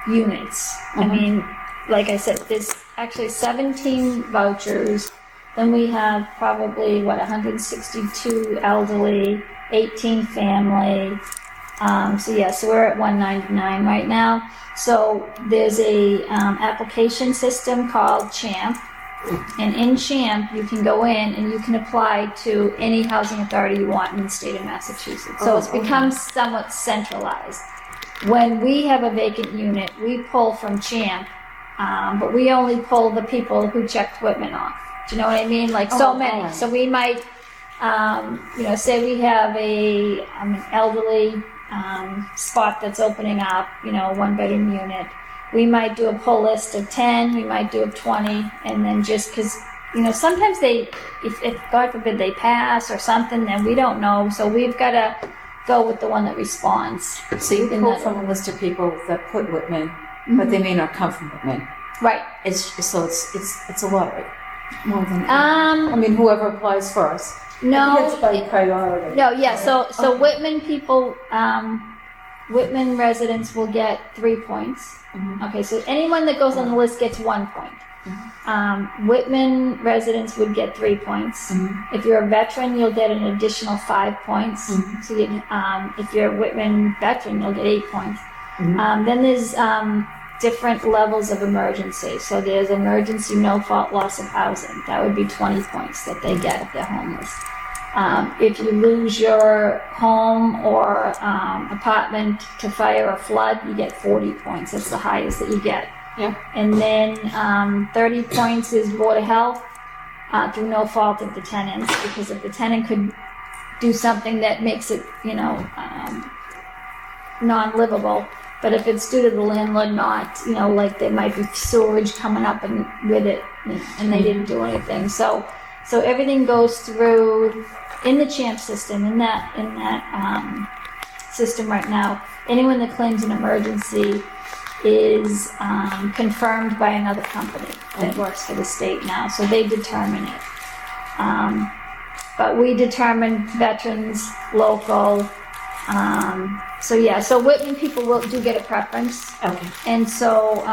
units. I mean, like I said, there's actually 17 vouchers. Then we have probably 162 elderly, 18 family. So we're at 199 right now. So there's a application system called CHAMP, and in CHAMP you can go in and you can apply to any housing authority you want in the state of Massachusetts. So it's become somewhat centralized. When we have a vacant unit, we pull from CHAMP, but we only pull the people who checked Whitman off. Do you know what I mean? Like so many. Right. So we might, say we have an elderly spot that's opening up, one bedroom unit. We might do a pull list of 10, we might do of 20, and then just because, sometimes if God forbid they pass or something, then we don't know. So we've got to go with the one that responds. So you pull from a list of people that put Whitman, but they may not come from Whitman. Right. It's a lottery. More than whoever applies first. No. It's by priority. No, yeah. So Whitman people, Whitman residents will get 3 points. Okay, so anyone that goes on the list gets 1 point. Whitman residents would get 3 points. If you're a veteran, you'll get an additional 5 points. So if you're a Whitman veteran, you'll get 8 points. Then there's different levels of emergency. So there's emergency no-fault loss of housing. That would be 20 points that they get if they're homeless. If you lose your home or apartment to fire or flood, you get 40 points. That's the highest that you get. Yeah. And then 30 points is Board of Health through no fault of the tenants, because if the tenant could do something that makes it, non-livable. But if it's due to the landlord not, like there might be sewage coming up and with it, and they didn't do anything. So everything goes through in the CHAMP system, in that system right now. Anyone that claims an emergency is confirmed by another company that works for the state now. So they determine it. But we determine veterans, local. So Whitman people do get a preference. Okay. And so,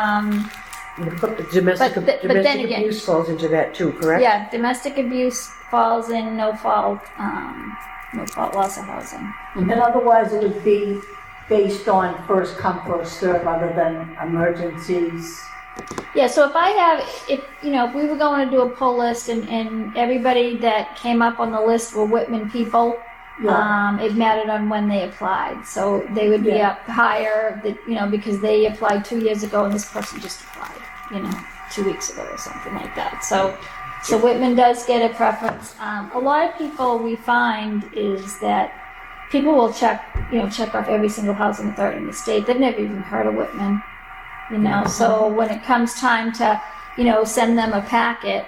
Domestic then again, abuse falls into that too, correct? yeah, domestic abuse falls in no fault loss of housing. And otherwise it would be based on first come, first serve, other than emergencies. Yeah, so if we were going to do a pull list and everybody that came up on the list were Whitman people, it mattered on when they applied. So they would be up higher, because they applied 2 years ago and this person just applied, 2 weeks ago or something like that. So Whitman does get a preference. A lot of people we find is that people will check off every single housing authority in the state. They've never even heard of Whitman, So when it comes time to, send them a packet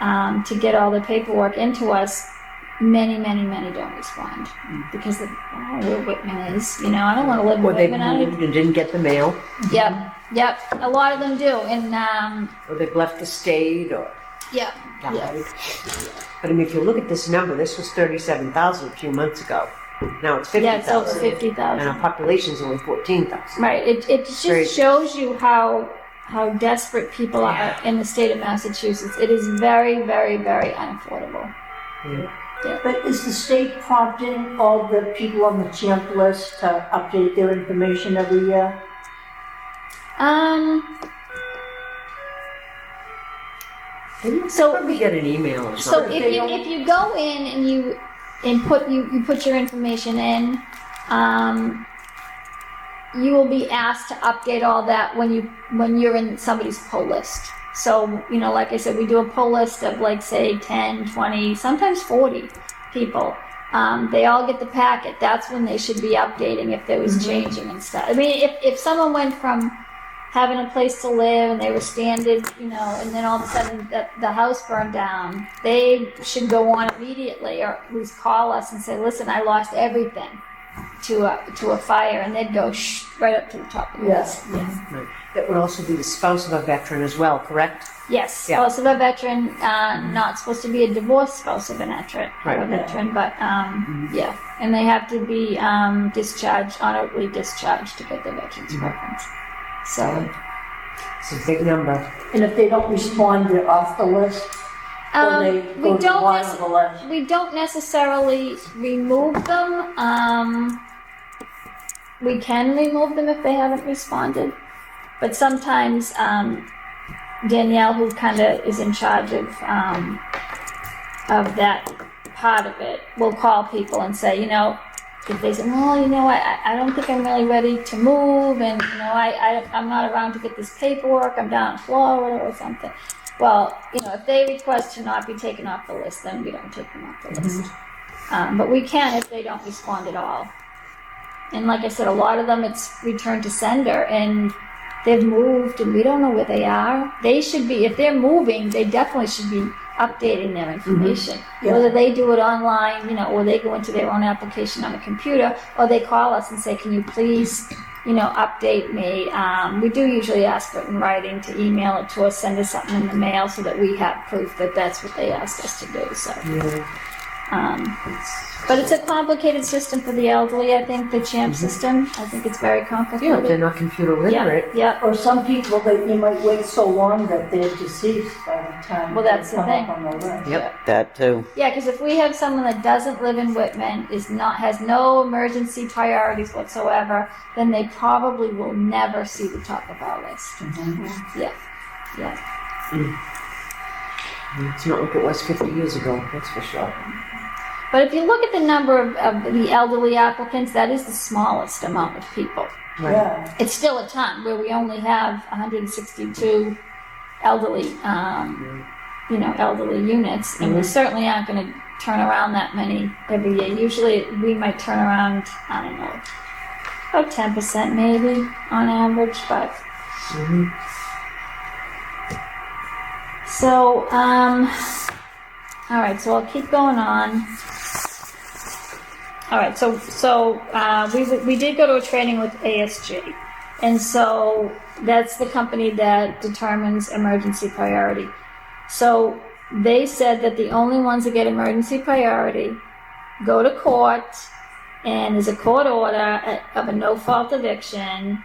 to get all the paperwork into us, many don't respond because they don't know where Whitman is. I don't want to live in Or they've Whitman. moved and didn't get the mail, Yep. A lot of them do, and or they've left the state, or yeah. died. But I mean, if you look at this number, this was 37,000 a few months ago. Now it's 50,000. Yeah, it's over And 50,000. our population's only 14,000. Right. It just Crazy. shows you how desperate people are in the state of Massachusetts. It is very, very, very unaffordable. But is the state prompting all the people on the CHAMP list to update their information every year? So Probably get an email or So something. if you go in and you put your information in, you will be asked to update all that when you're in somebody's pull list. So, like I said, we do a pull list of like say 10, 20, sometimes 40 people. They all get the packet. That's when they should be updating if there was changing and stuff. I mean, if someone went from having a place to live and they were standard, and then all of a sudden the house burned down, they should go on immediately or at least call us and say, listen, I lost everything to a fire, and they'd go right up to the top of the list. Yes. Right. That would also be the spouse of a veteran as well, correct? Yes, Yeah. spouse of a veteran, not supposed to be a divorced spouse of a veteran, Right. but yeah, and they have to be honorably discharged to get the veteran's preference. So, It's a big number. And if they don't respond, they're off the list? Or they we go to the don't bottom of the list? we don't necessarily remove them. We can remove them if they haven't responded, but sometimes Danielle, who kind of is in charge of that part of it, will call people and say, if they say, well, I don't think I'm really ready to move, and I'm not around to get this paperwork. I'm down in Florida or something. Well, if they request to not be taken off the list, then we don't take them off the list. But we can if they don't respond at all. And like I said, a lot of them it's returned to sender, and they've moved, and we don't know where they are. They should be, if they're moving, they definitely should be updating their information. Yeah. Whether they do it online, or they go into their own application on a computer, or they call us and say, can you please, update me. We do usually ask for it in writing, to email it to us, send us something in the mail so that we have proof that that's what they asked us to do. So, but it's a complicated system for the elderly. I think the CHAMP system. I think it's very Yeah, complicated. they're not computer literate. Yeah. Or some people, you might wait so long that they're deceased by the time Well, that's they the come thing. up on the list. Yep. That too. Yeah, because if we have someone that doesn't live in Whitman, has no emergency priorities whatsoever, then they probably will never see the top of our list. Yeah. It's not like it was 50 years ago, that's for sure. But if you look at the number of the elderly applicants, that is the smallest amount of people. Right. Yeah. It's still a ton, where we only have 162 elderly, elderly units, and we certainly aren't going to turn around that many every year. Usually, we might turn around, I don't know, about 10% maybe on average, but. So, all right, so I'll keep going on. All right, so we did go to a training with ASG, and so that's the company that determines emergency priority. So they said that the only ones that get emergency priority go to court, and there's a court order of a no-fault eviction,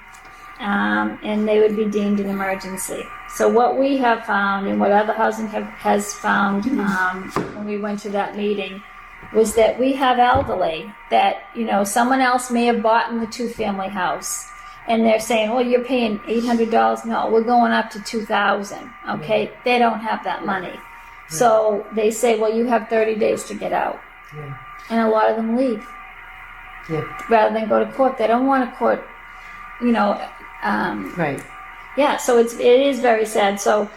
and they would be deemed an emergency. So what we have found, and what other housing has found when we went to that meeting, was that we have elderly that, someone else may have bought in the two-family house, and they're saying, well, you're paying $800. No, we're going up to $2,000. Okay, they don't have that money. So they say, well, you have 30 days to get out. Yeah. And a lot of them leave. Yeah. Rather than go to court. They don't want to court, Right. yeah, so it is very sad. So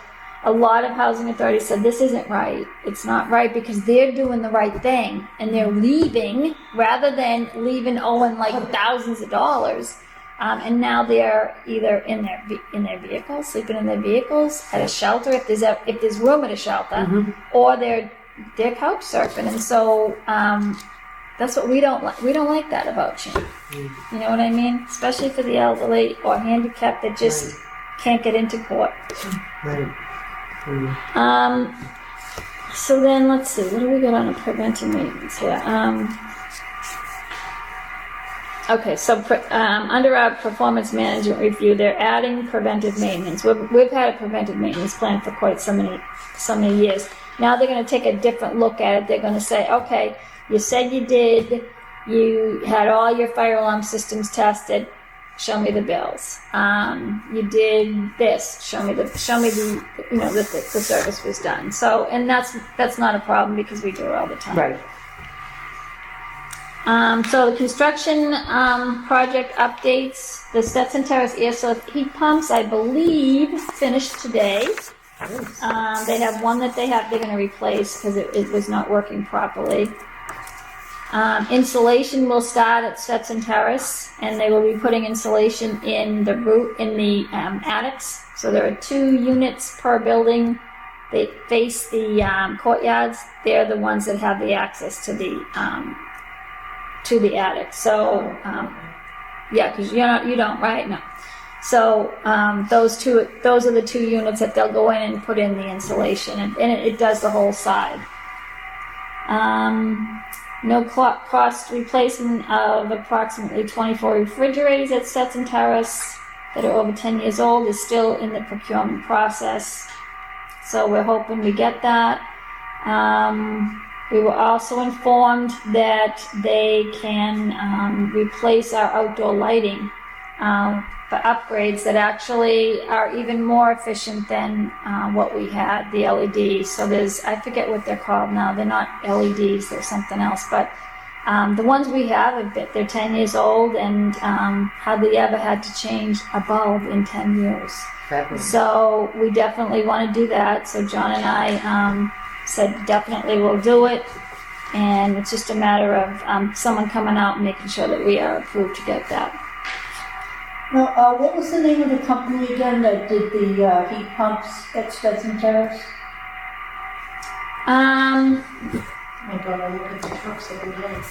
a lot of housing authorities said this isn't right. It's not right because they're doing the right thing and they're leaving rather than leaving owing like thousands of dollars. And now they're either in their vehicles, sleeping in their vehicles at a shelter if there's room at a shelter, or they're couch surfing. And so that's what we don't like. We don't like that about you. You know what I mean? Especially for the elderly or handicapped that just can't get into court. Right. So then let's see, what do we got on a preventive maintenance here? Okay, so under our performance management review, they're adding preventive maintenance. We've had a preventive maintenance plan for quite so many years. Now they're going to take a different look at it. They're going to say, okay, you said you had all your fire alarm systems tested. Show me the bills. You did this. Show me that the service was done. So, and that's not a problem because we do it all the time. Right. So the construction project updates. The Stetson Terrace air source heat pumps, I believe, finished today. They have one that they're going to replace because it was not working properly. Insulation will start at Stetson Terrace, and they will be putting insulation in the attics. So there are 2 units per building. They face the courtyards. They're the ones that have the access to the attic. So yeah, because you don't, right? No. So those are the 2 units that they'll go in and put in the insulation, and it does the whole side. No cost replacement of approximately 24 refrigerators at Stetson Terrace that are over 10 years old is still in the procurement process. So we're hoping we get that. We were also informed that they can replace our outdoor lighting for upgrades that actually are even more efficient than what we had, the LEDs. So I forget what they're called now. They're not LEDs, they're something else. But the ones we have, they're 10 years old and hardly ever had to change a bulb in 10 years. So we definitely want to do that. So John and I said definitely we'll do it. And it's just a matter of someone coming out and making sure that we are approved to get that. Now, what was the name of the company again that did the heat pumps at Stetson Terrace? Oh my God, I look at the trucks every day.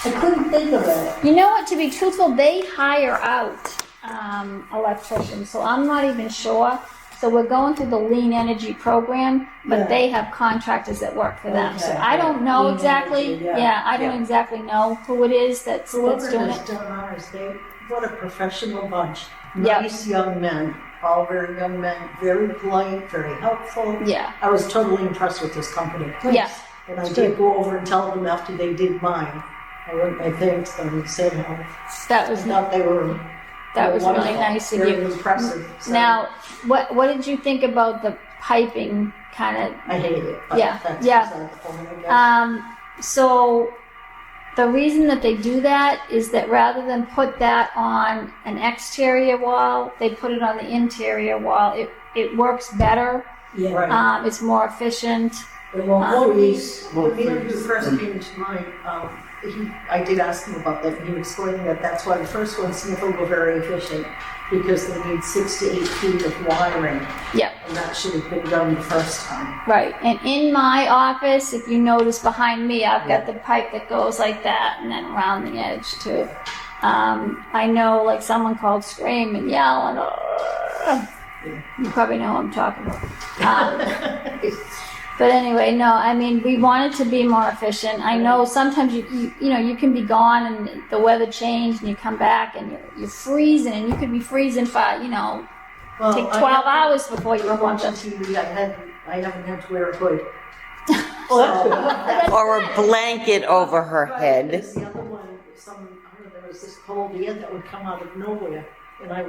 I couldn't think of it. You know what, to be truthful, they hire out electricians, so I'm not even sure. So we're going through the Lean Energy program, but Yeah. they have contractors that work for them. So Okay, I don't know Lean exactly. Energy, yeah. I don't exactly know who it is that's Whoever doing has it. done ours, what a professional bunch. Yep. Nice young men, all very young men, very polite, very helpful. Yeah. I was totally impressed with this company. Yeah. And I did go over and tell them after they did mine. I thanked them and said how That I was thought they were really wonderful, nice of very you. impressive. So Now, what did you think about the piping kind of? I hate it. But Yeah, that's yeah. beside the point, I guess. So the reason that they do that is that rather than put that on an exterior wall, they put it on the interior wall. It works better. Yeah. Right. It's more efficient. It won't freeze. When the man who first came to mine, I did ask him about that, and he explained that that's why the first ones never were very efficient, because they need 6 to 8 feet of wiring, Yep. and that should have been done the first time. Right. And in my office, if you notice behind me, I've got the pipe that goes like that and then around the edge too. I know like someone called scream and yell and you probably know what I'm talking about. But anyway, no, I mean, we want it to be more efficient. I know sometimes you can be gone and the weather changed and you come back and you're freezing and you could be freezing for, Well, take I 12 have- hours before you For watch watching it. TV, I haven't had to wear a hood. Or a blanket over her head. Because the other one, there was this cold air that would come out of nowhere, and I'd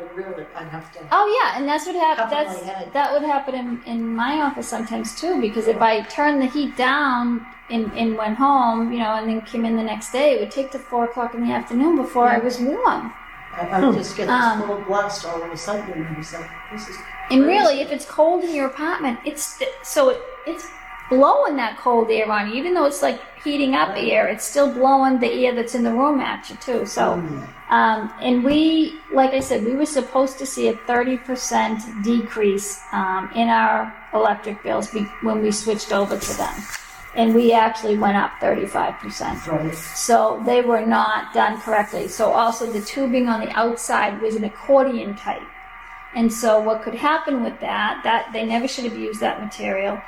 have to. Oh yeah, and that's what Cover happens. my head. That would happen in my office sometimes too. Because if I turned the heat down and went home, and then came in the next day, it would take to 4 o'clock in the afternoon before I was warm. I would just get Um, this little blast all of a sudden, and I was like, this is And really, if it's cold in your apartment, it's blowing that cold air on you. Even though it's like heating up air, it's still blowing the air that's in the room at you too. So, and we, like I said, we were supposed to see a 30% decrease in our electric bills when we switched over to them. And we actually went up 35%. Right. So they were not done correctly. So also the tubing on the outside was an accordion type. And so what could happen with that they never should have used that material,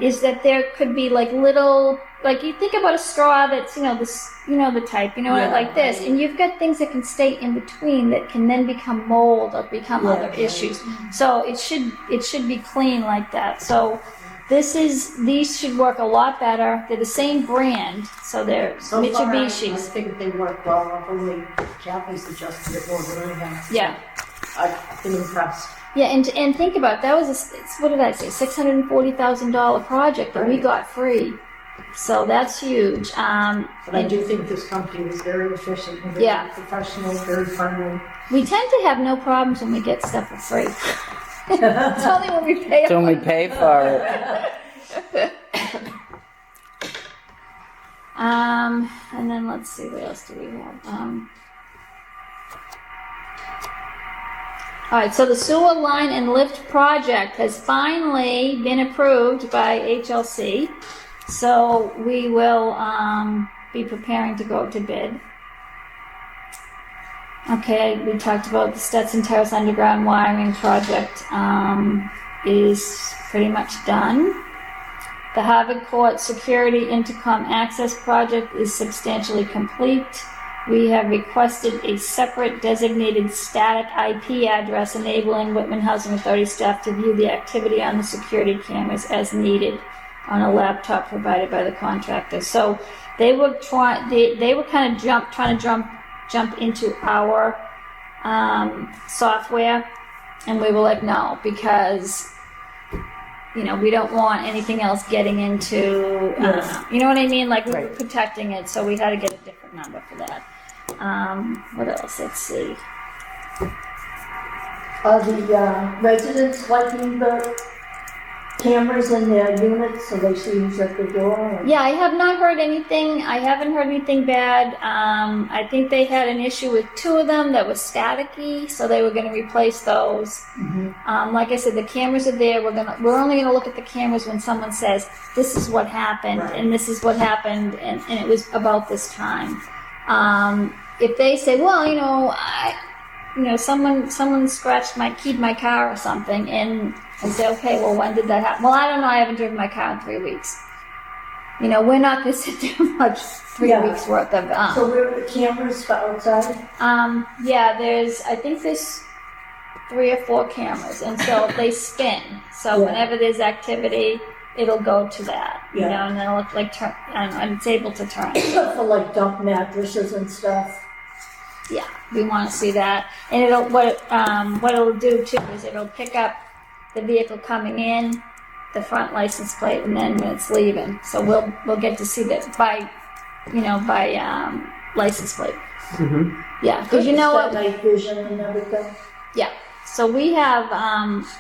is that there could be like little, like you think about a straw that's, the type, like this, and you've got things that can stay in between that can then become mold or become other issues. So it should be clean like that. So these should work a lot better. They're the same brand, so they're So Mitsubishi's. far, I think they work well. Hopefully, Kathy's adjusted it more than I have. Yeah. I've been impressed. Yeah, and think about it, that was what did I say, $640,000 project that we got free. So that's huge. But I do think this company is very efficient, and very professional, very friendly. We tend to have no problems when we get stuff for free. It's only when we pay. It's when we pay for it. And then let's see, what else do we have? All right, so the sewer line and lift project has finally been approved by HLC. So we will be preparing to go to bid. Okay, we talked about the Stetson Terrace underground wiring project is pretty much done. The Harvard Court Security Intercom Access project is substantially complete. We have requested a separate designated static IP address enabling Whitman Housing Authority staff to view the activity on the security cameras as needed on a laptop provided by the contractor. So they were trying to jump into our software, and we were like, no, because we don't want anything else getting into, you know what I mean? Like we were protecting it, so we had to get a different number for that. What else? Let's see. Are the residents liking the cameras in their units so they see who's at the door? Yeah, I have not heard anything. I haven't heard anything bad. I think they had an issue with 2 of them that was staticky, so they were going to replace those. Like I said, the cameras are there. We're only going to look at the cameras when someone says, this is what happened, and this is what happened, and it was about this time. If they say, well, someone keyed my car or something, and I say, okay, well, when did that happen? Well, I don't know. I haven't driven my car in 3 weeks. We're not going to sit there much 3 weeks worth of. So where are the cameras for outside? I think there's 3 or 4 cameras, and so they spin. So whenever there's activity, it'll go to that, and then it'll look like and it's able to turn. For like dump mattresses and stuff. Yeah, we want to see that, and what it'll do too is it'll pick up the vehicle coming in, the front license plate, and then when it's leaving. So we'll get to see that by license plate. Yeah, because what? Night vision and everything. Yeah. So we have,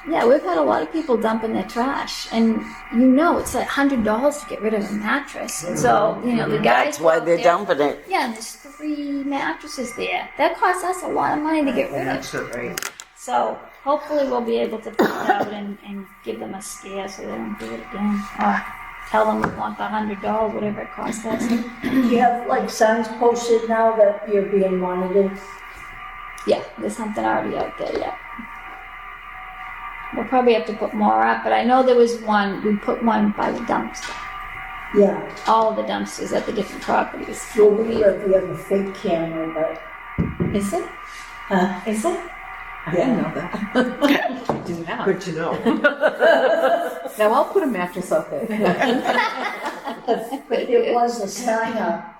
we've had a lot of people dumping their trash, and it's like $100 to get rid of a mattress. And so, the guys. That's why they're dumping it. Yeah, and there's 3 mattresses there. That costs us a lot of money to get rid of. That's right. So hopefully we'll be able to find out and give them a scare so they don't do it again. Or tell them we want the $100, whatever it costs us. Do you have like signs posted now that you're being monitored? Yeah, there's something already out there, yeah. We'll probably have to put more up, but I know there was one, we put one by the dumpster. Yeah. All of the dumpsters at the different properties. Well, we have a fake camera, but. Is it? Is it? I didn't know that. I do now. Good to know. Now I'll put a mattress up there. But there was a sign up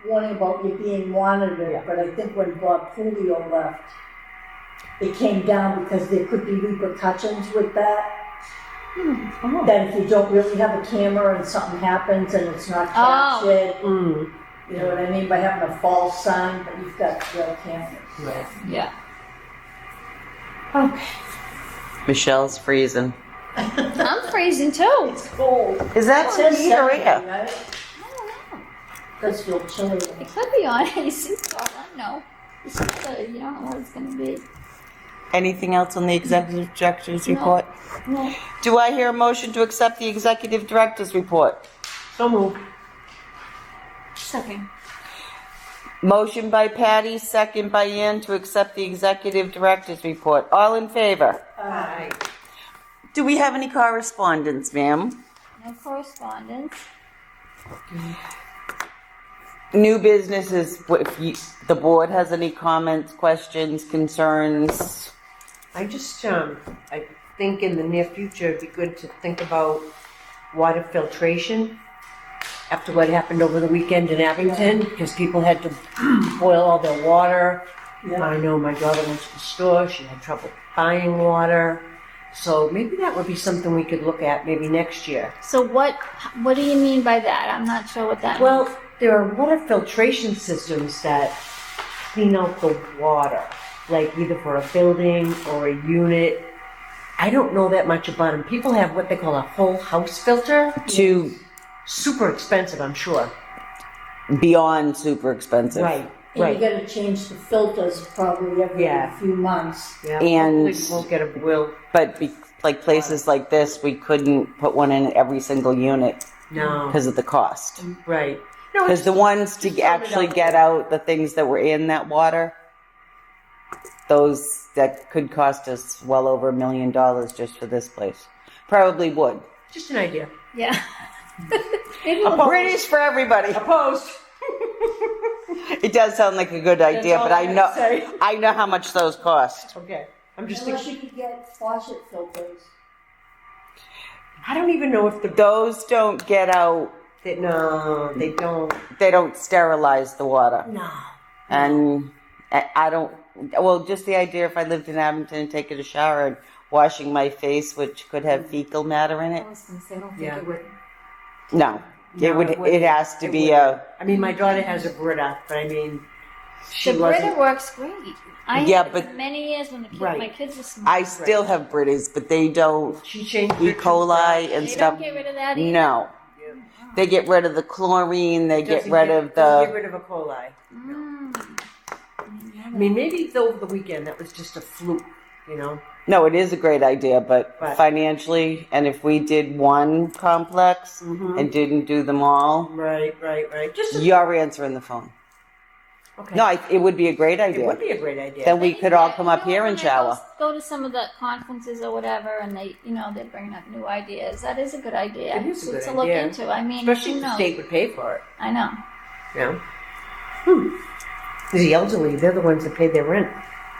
warning about you being monitored, but I think when Bob Pulio left, it came down because there could be repercussions with that. Oh. That if you don't really have a camera and something happens and it's not captured, you know what I mean, by having a false sign, but you've got real cameras. Right. Yeah. Okay. Michelle's freezing. I'm freezing too. It's cold. Is that It says heat or 70, air? right? I don't know. Does feel chilly. It could be on AC, so I don't know. It's just, you don't know what it's going to be. Anything else on the executive director's No. report? No. Do I hear a motion to accept the executive director's report? So moved. Second. Motion by Patty, second by Ann to accept the executive director's report. All in favor? Aye. Do we have any correspondence, ma'am? No correspondence. New businesses, the board has any comments, questions, concerns? I just, I think in the near future, it'd be good to think about water filtration after what happened over the weekend in Abington, because people had to boil all their water. Yeah. I know my daughter went to the store, she had trouble buying water. So maybe that would be something we could look at maybe next year. So what do you mean by that? I'm not sure what that means. Well, there are water filtration systems that clean out the water, like either for a building or a unit. I don't know that much about them. People have what they call a whole house filter. To Super expensive, I'm sure. beyond super expensive. Right, And right. you gotta change the filters probably every Yeah. few months. Yeah, And- hopefully we won't get a will. But like places like this, we couldn't put one in every single unit No, because of the cost. right. No, Because it's, the ones to Just throw it actually out get there. out the things that were in that water, those that could cost us well over $1 million just for this place. Probably would. just an idea. yeah. Maybe A we'll- British for everybody. Opposed. It does sound like a good idea, all but I gotta say. I know how much those cost. Okay, I'm just Unless thinking. you could get faucet filters. I don't even know if the Those don't get out. no, they don't. They don't sterilize the water. No. And I don't, well, just the idea if I lived in Abington and taking a shower and washing my face, which could have fecal matter in I it. was going to say, I don't think Yeah. it would. No, No, it wouldn't. has to It be wouldn't. I mean, my daughter has a Brita, but I mean, she the wasn't. Brita works great. I Yeah, had it but- for many years when Right. my kids were small. I still have Britas, but they don't, She changed E. her coli toothbrush. and They stuff. don't get rid of that either. No. Yeah. They get rid of the chlorine, they get Doesn't rid of doesn't get the, rid of a coli. Mm. I mean, maybe over the weekend that was just a fluke, you know. no, it is a great idea, but But- financially, and if we did one complex Mhm. and didn't do them all, Right. Just a, you're answering the phone. okay. No, it would be a great it idea. would be a great idea. Then we But could yeah, all come up you know, here when and I shower. Go to some of the conferences or whatever, and they're bringing up new ideas. That is a good idea. It is a good to look idea. into. I mean, Especially who if the knows? state would pay for it. I know. You know. The elderly, they're the ones that pay their rent.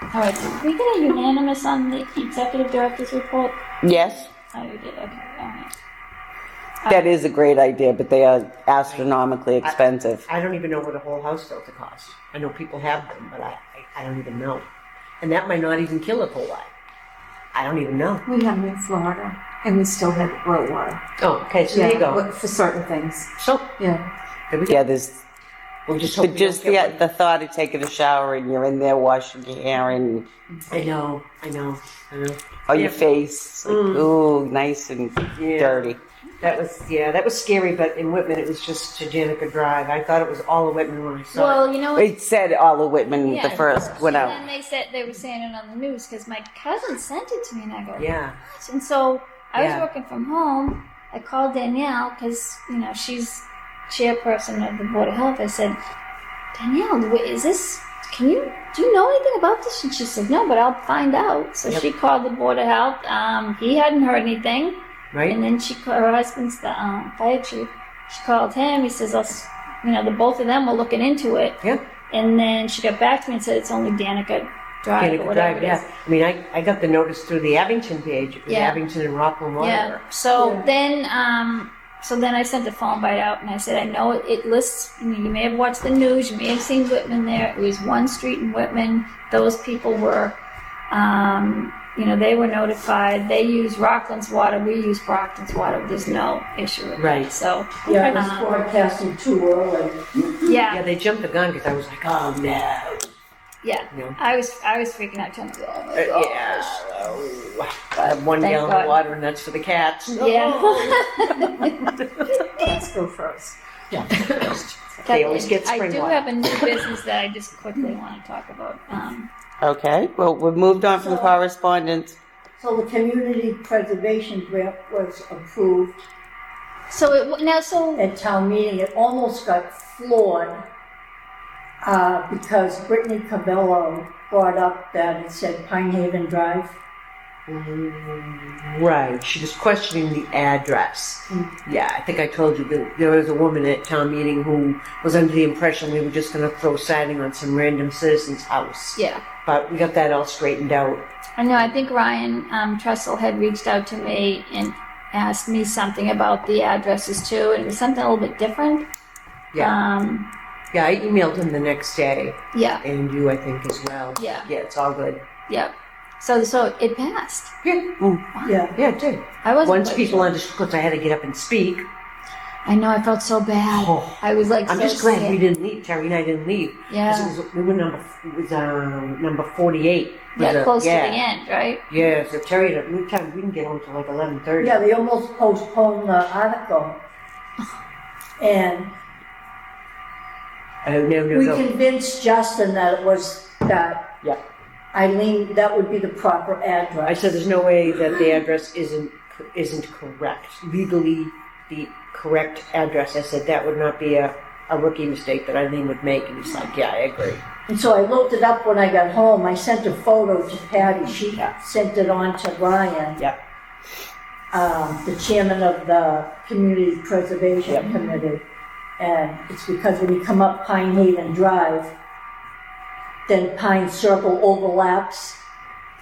All right, did we get a unanimous on the executive director's report? Yes, Oh, you did. Okay, all right. that is a great idea, but they are astronomically expensive. I don't even know what a whole house filter costs. I know people have them, but I don't even know. And that might not even kill a coli. I don't even know. We have them in Florida, and we still have well water. Oh, okay, so there you go. but for certain things. So, Yeah. there we go. Yeah, there's We'll just hope but we just don't get the thought of taking a shower and you're in there washing your hair and one. I know. or Yeah. your face, like, ooh, nice and Yeah. dirty. That was scary, but in Whitman it was just to Janica Drive. I thought it was all of Whitman when I saw it. Well, you know what? It said all of Whitman Yeah, the first went and out. then they were saying it on the news because my cousin sent it to me, and I go, Yeah. "What?" And so I was Yeah. working from home. I called Danielle because she's chairperson of the Board of Health. I said, Danielle, is this? Do you know anything about this? And she said, no, but I'll find out. So Yep. she called the Board of Health. He hadn't heard anything. Right? And then her husband's the fire chief. She called him. He says, the both of them were looking into it. Yeah. And then she got back to me and said it's only Danica Drive or Janica whatever Drive, it is. yeah. I mean, I got the notice through the Abington page. It was Yeah. Abington and Rockland Water. Yeah. So Yeah. then I sent a phone bite out and I said, I know it lists. You may have watched the news. You may have seen Whitman there. It was one street in Whitman. Those people were. They were notified. They use Rockland's water. We use Brockton's water. There's no issue with Right. that. So, Yeah, it was um, broadcasting too early. Yeah, yeah. they jumped the gun because I was like, oh no. Yeah, You know? I was freaking out trying to go. Oh my gosh. Yeah. I have 1 Thank gallon God. of water, and that's for the cats. Yeah. Let's go first. They always get I spring do water. have a new business that I just quickly want to talk about. Okay, well, we've moved on from So- correspondence. So the community preservation grant was approved So at town meeting. It almost got floored because Brittany Cavello brought up that it said Pine Haven Drive. Right. She was questioning the address. Yeah, I think I told you that there was a woman at town meeting who was under the impression we were just going to throw siding on some random citizen's house. yeah. But we got that all straightened out. I know, I think Ryan Tressel had reached out to me and asked me something about the addresses too, and it was something a little bit different. Yeah. Yeah, I emailed him the next day, Yeah, and you, I think, as well. Yeah. Yeah, it's all good. yeah. So it passed. Yeah, Yeah. yeah, it did. I wasn't Once quite people sure. understood, because I had to get up and speak. I know, I felt so bad. Oh. I was like, I'm so just glad scared. we didn't leave. Terry and I didn't leave. Yeah. We were number 48. Yeah, close to the end, right? Yeah, so Terry, at the time, we didn't get home till like 11:30. Yeah, they almost postponed the article. And Oh, no. we convinced Justin that it was that Yeah. Eileen, that would be the proper address. I said there's no way that the address isn't correct. Legally, the correct address. I said that would not be a rookie mistake that Eileen would make. And he's like, yeah, I agree. And so I looked it up when I got home. I sent a photo to Patty. She sent it on to Ryan, Yeah. the chairman of the Community Preservation Committee. And it's because when you come up Pine Haven Drive, then Pine Circle overlaps.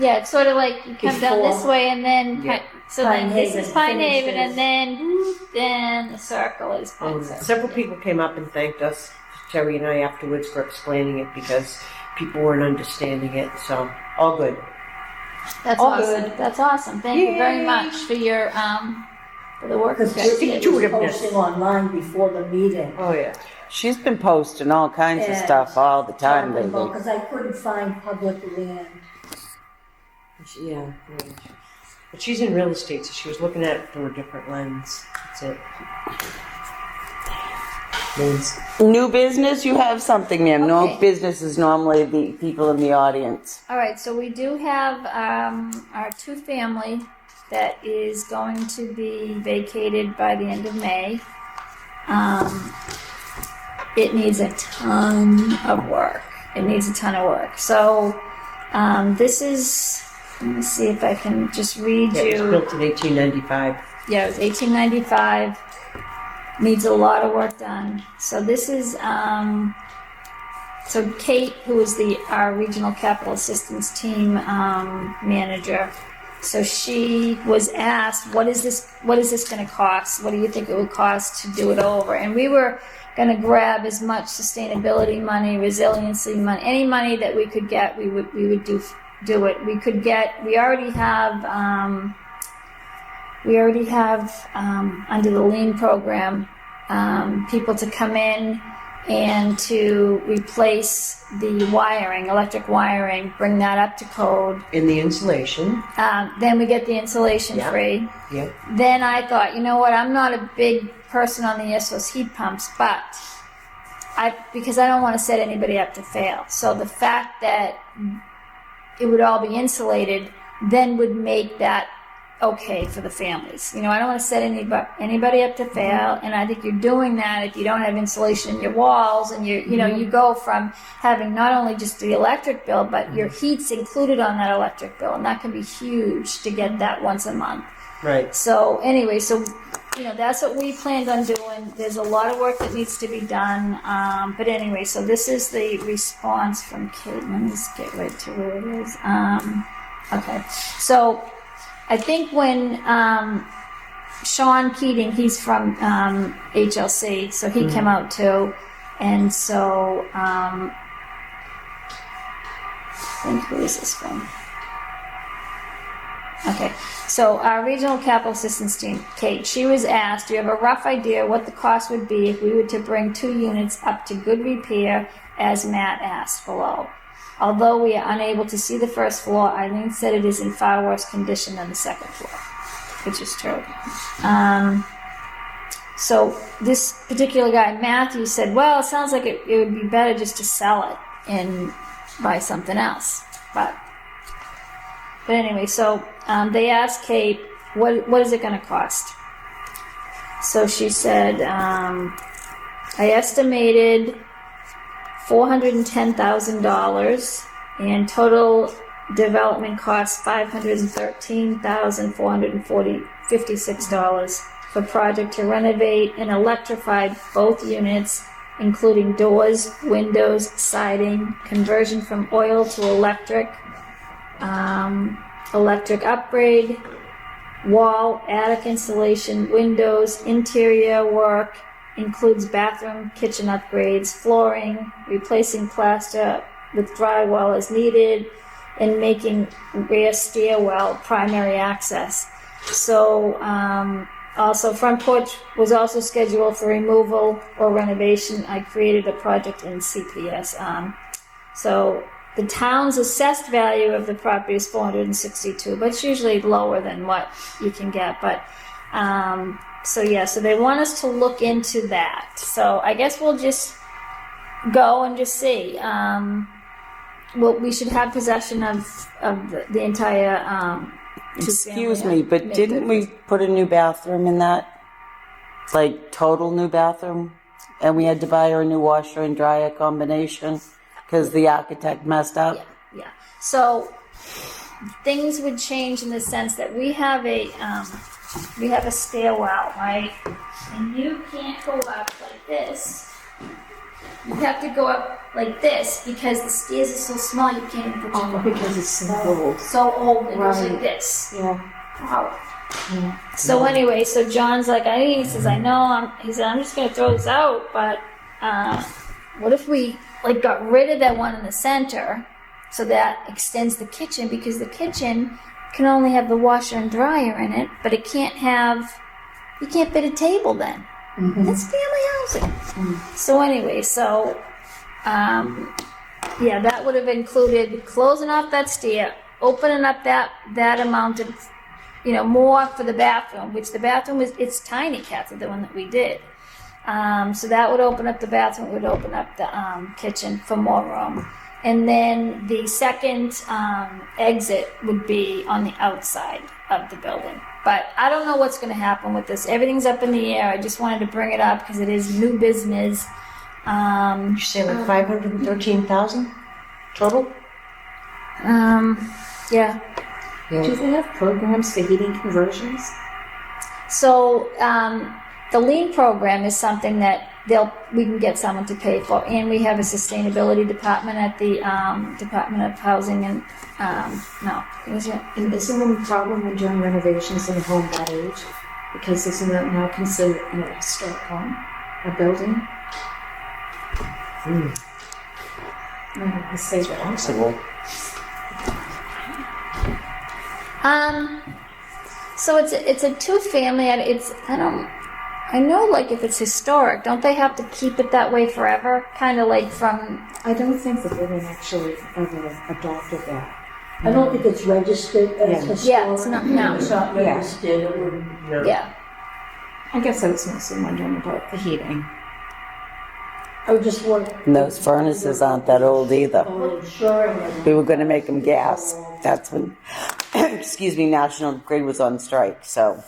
Yeah, it's sort of like you come down this Before- way and then, Yeah. so Pine then this Haven is Pine Haven finishes. and then the circle is Pine Circle. Several people came up and thanked us, Terry and I, afterwards for explaining it because people weren't understanding it. So all good. That's All awesome. good. That's awesome. Thank you very Yay. much for your for the work Because you guys Brittany did. was posting online before the meeting. Oh yeah. She's been posting all kinds of stuff all the time lately. Because I couldn't find public land. Yeah. But she's in real estate, so she was looking at it through a different lens. That's it. Means. New business, you have something, ma'am. No Okay. business is normally the people in the audience. All right, so we do have our two family that is going to be vacated by the end of May. It needs a ton of work. It needs a ton of work. So this is, let me see if I can just read Yeah, it was you. built in 1895. Yeah, it was 1895. Needs a lot of work done. So this is, so Kate, who is our regional capital assistance team manager. So she was asked, what is this going to cost? What do you think it would cost to do it over? And we were going to grab as much sustainability money, resiliency money, any money that we could get, we would do it. We already have under the lean program, people to come in and to replace the wiring, electric wiring, bring that up to code. In the insulation. Then we get the insulation Yeah. free. Yeah. Then I thought, you know what, I'm not a big person on the ESOS heat pumps, but because I don't want to set anybody up to fail. So the fact that it would all be insulated then would make that okay for the families. You know, I don't want to set anybody up to fail, and I think you're doing that if you don't have insulation in your walls, and you go from having not only just the electric bill, but your heat's included on that electric bill, and that can be huge to get that once a month. Right. So anyway, that's what we planned on doing. There's a lot of work that needs to be done. But anyway, so this is the response from Kate. Let me just get right to where it is. Okay. So I think when Sean Keating, he's from HLC, so he came out too. And so I think, who is this from? Okay, so our regional capital assistance team, Kate, she was asked, do you have a rough idea what the cost would be if we were to bring 2 units up to good repair, as Matt asked below? Although we are unable to see the first floor, Eileen said it is in far worse condition than the second floor, which is true. So this particular guy, Matthew, said, well, it sounds like it would be better just to sell it and buy something else. But anyway, so they asked Kate, what is it going to cost? So she said, I estimated $410,000 and total development costs $513,456 for project to renovate and electrify both units, including doors, windows, siding, conversion from oil to electric, electric upgrade, wall, attic installation, windows, interior work, includes bathroom, kitchen upgrades, flooring, replacing plaster with drywall as needed, and making rear stairwell primary access. So also front porch was also scheduled for removal or renovation. I created a project in CPS. So the town's assessed value of the property is $462, but it's usually lower than what you can get. But so they want us to look into that. So I guess we'll just go and just see. We should have possession of the entire. Excuse me, but didn't we put a new bathroom in that? Like total new bathroom? And we had to buy her a new washer and dryer combination because the architect messed up? Yeah. So things would change in the sense that we have a stairwell, right? And you can't go up like this. You have to go up like this because the stairs are so small you can't even put your foot. Because it's so old. So old, it goes Right. like this. Yeah. Wow. So anyway, so John's like, he says, I know, he said, I'm just going to throw this out, but what if we got rid of that one in the center so that extends the kitchen, because the kitchen can only have the washer and dryer in it, but you can't fit a table then. Mm-hmm. It's family housing. Mm-hmm. So anyway, that would have included closing off that stair, opening up that amount of, more for the bathroom, which the bathroom it's tiny, Kathy, the one that we did. So that would open up the bathroom, it would open up the kitchen for more room. And then the second exit would be on the outside of the building. But I don't know what's going to happen with this. Everything's up in the air. I just wanted to bring it up because it is new business. You say like 513,000 total? Yeah. Do they have programs for heating conversions? So the lean program is something that we can get someone to pay for, and we have a sustainability department at the Department of Housing and Isn't there a problem when doing renovations in a home that age? Because isn't that now considered an historic home, a building? No, I say that. Possible. So it's a two-family. I know, if it's historic, don't they have to keep it that way forever? Kind of like from. I don't think the building actually ever adopted that. I don't think it's registered as historic. Yeah, it's not- no. It's not registered, it wouldn't. Yeah. I guess I was mostly wondering about the heating. I was just wondering. And those furnaces aren't that old either. Ensuring it. We were going to make them gas. That's when, National Grid was on strike, so.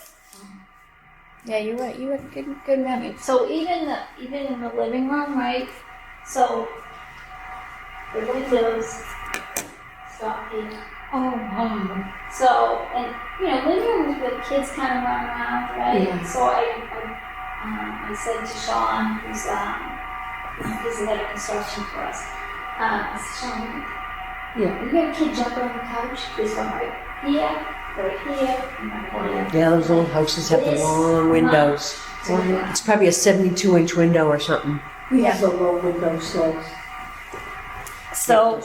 Yeah, you were good memory. So even in the living room, right? So the windows stop here. Oh, wow. So living rooms where the kids kind of run around, right? Yeah. So I said to Sean, who's the head of construction for us, I said, Sean, Yeah. you got a kid jumping on the couch? This one right here, and right here. Yeah, those old houses have the long windows. It's probably a 72-inch window or something. We have a low window size. So,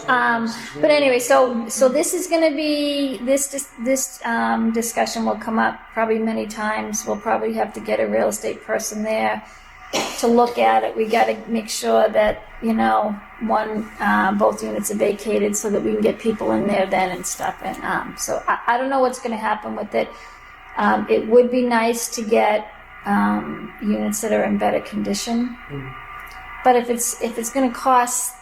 but anyway, so this is going to be this discussion will come up probably many times. We'll probably have to get a real estate person there. to look at it. We got to make sure that, both units are vacated so that we can get people in there then and stuff. And so I don't know what's going to happen with it. It would be nice to get units that are in better condition. But if it's going to cost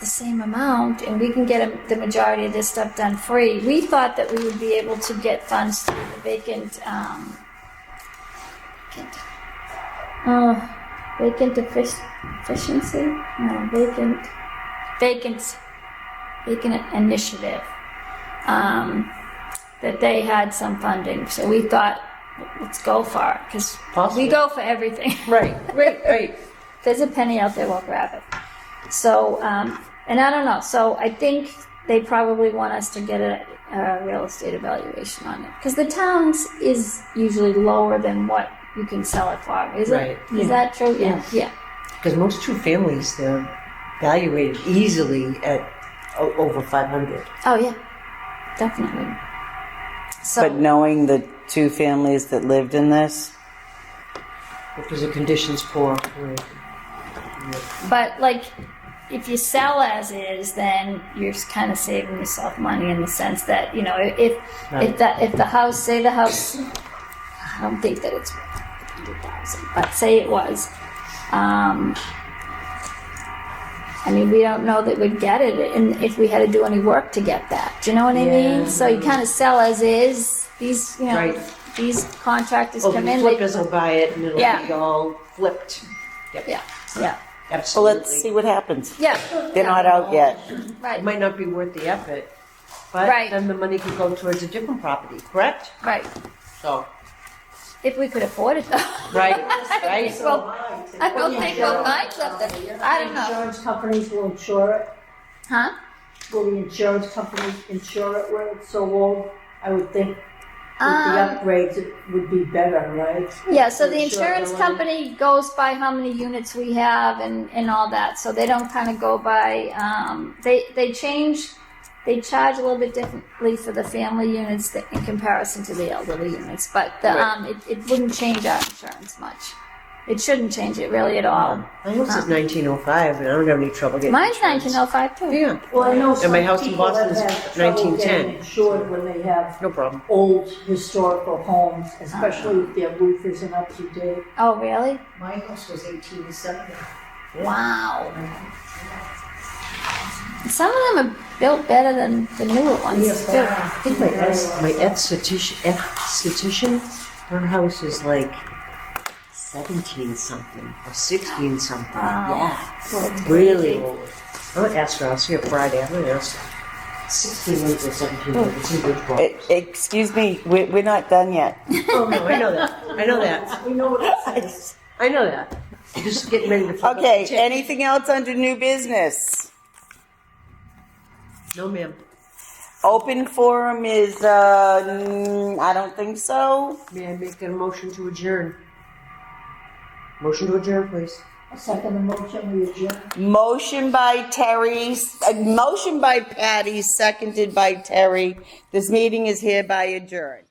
the same amount and we can get the majority of this stuff done free, we thought that we would be able to get funds through the vacant efficiency? No, vacant initiative. That they had some funding. So we thought, let's go for it. Because we go for everything. Right. If there's a penny out there, we'll grab it. So, and I don't know. So I think they probably want us to get a real estate evaluation on it. Because the town's is usually lower than what you can sell it for. Is it? Is that true? Yeah. Because most two families, they're valuated easily at over 500. Oh, yeah. Definitely. So, But knowing the two families that lived in this, Because the condition's poor. Right. but like, if you sell as is, then you're kind of saving yourself money in the sense that, if the house, say the house, I don't think that it's worth 100,000, but say it was. We don't know that we'd get it, and if we had to do any work to get that, do you know what I mean? So you kind of sell as is. These, Right. these contractors Oh, come the in. flippers will buy it and it'll Yeah. be all flipped. Yep. Yeah. well, Absolutely. let's see what happens. Yeah. They're not out yet. Right. It might not be worth the effort, but Right. then the money could go towards a different property, correct? Right. So, If we could afford it, though. right. Well, I don't think we'll find something. I don't know. Insurance companies will insure it. Huh? Will the insurance companies insure it where it's so old? I would think with Um, the upgrades, it would be better, right? Yeah, so the Insure insurance the company goes by how many units we have and all that. So they don't kind of go by, they charge a little bit differently for the family units in comparison to the elderly units. But it wouldn't change our insurance much. It shouldn't change it really at all. My house is 1905 and I don't have any trouble getting Mine's insurance. 1905 too. Yeah, Well, I know some my house in people Boston that is have trouble 1910. getting insured when they have no problem. old historical homes, especially if their roof isn't up to date. Oh, really? My house was 1870. Wow. Some of them are built better than the newer ones too. I think my esthetician, her house is like 17 something or 16 something. Wow. Yeah, really old. I'm gonna ask her. I'll see her Friday. I'm gonna ask her. 1600 or 1700. It's in Bridgeport. Excuse me, we're not done yet. Oh no, I know that. I know that. We know what it says. I know that. I'm just getting ready to. flip up Okay, the tip. anything else under new business? No, ma'am. Open forum is, I don't think so. May I make a motion to adjourn? Motion to adjourn, please. Second the motion, we adjourn. Motion by motion by Patty, seconded by Terry. This meeting is hereby adjourned.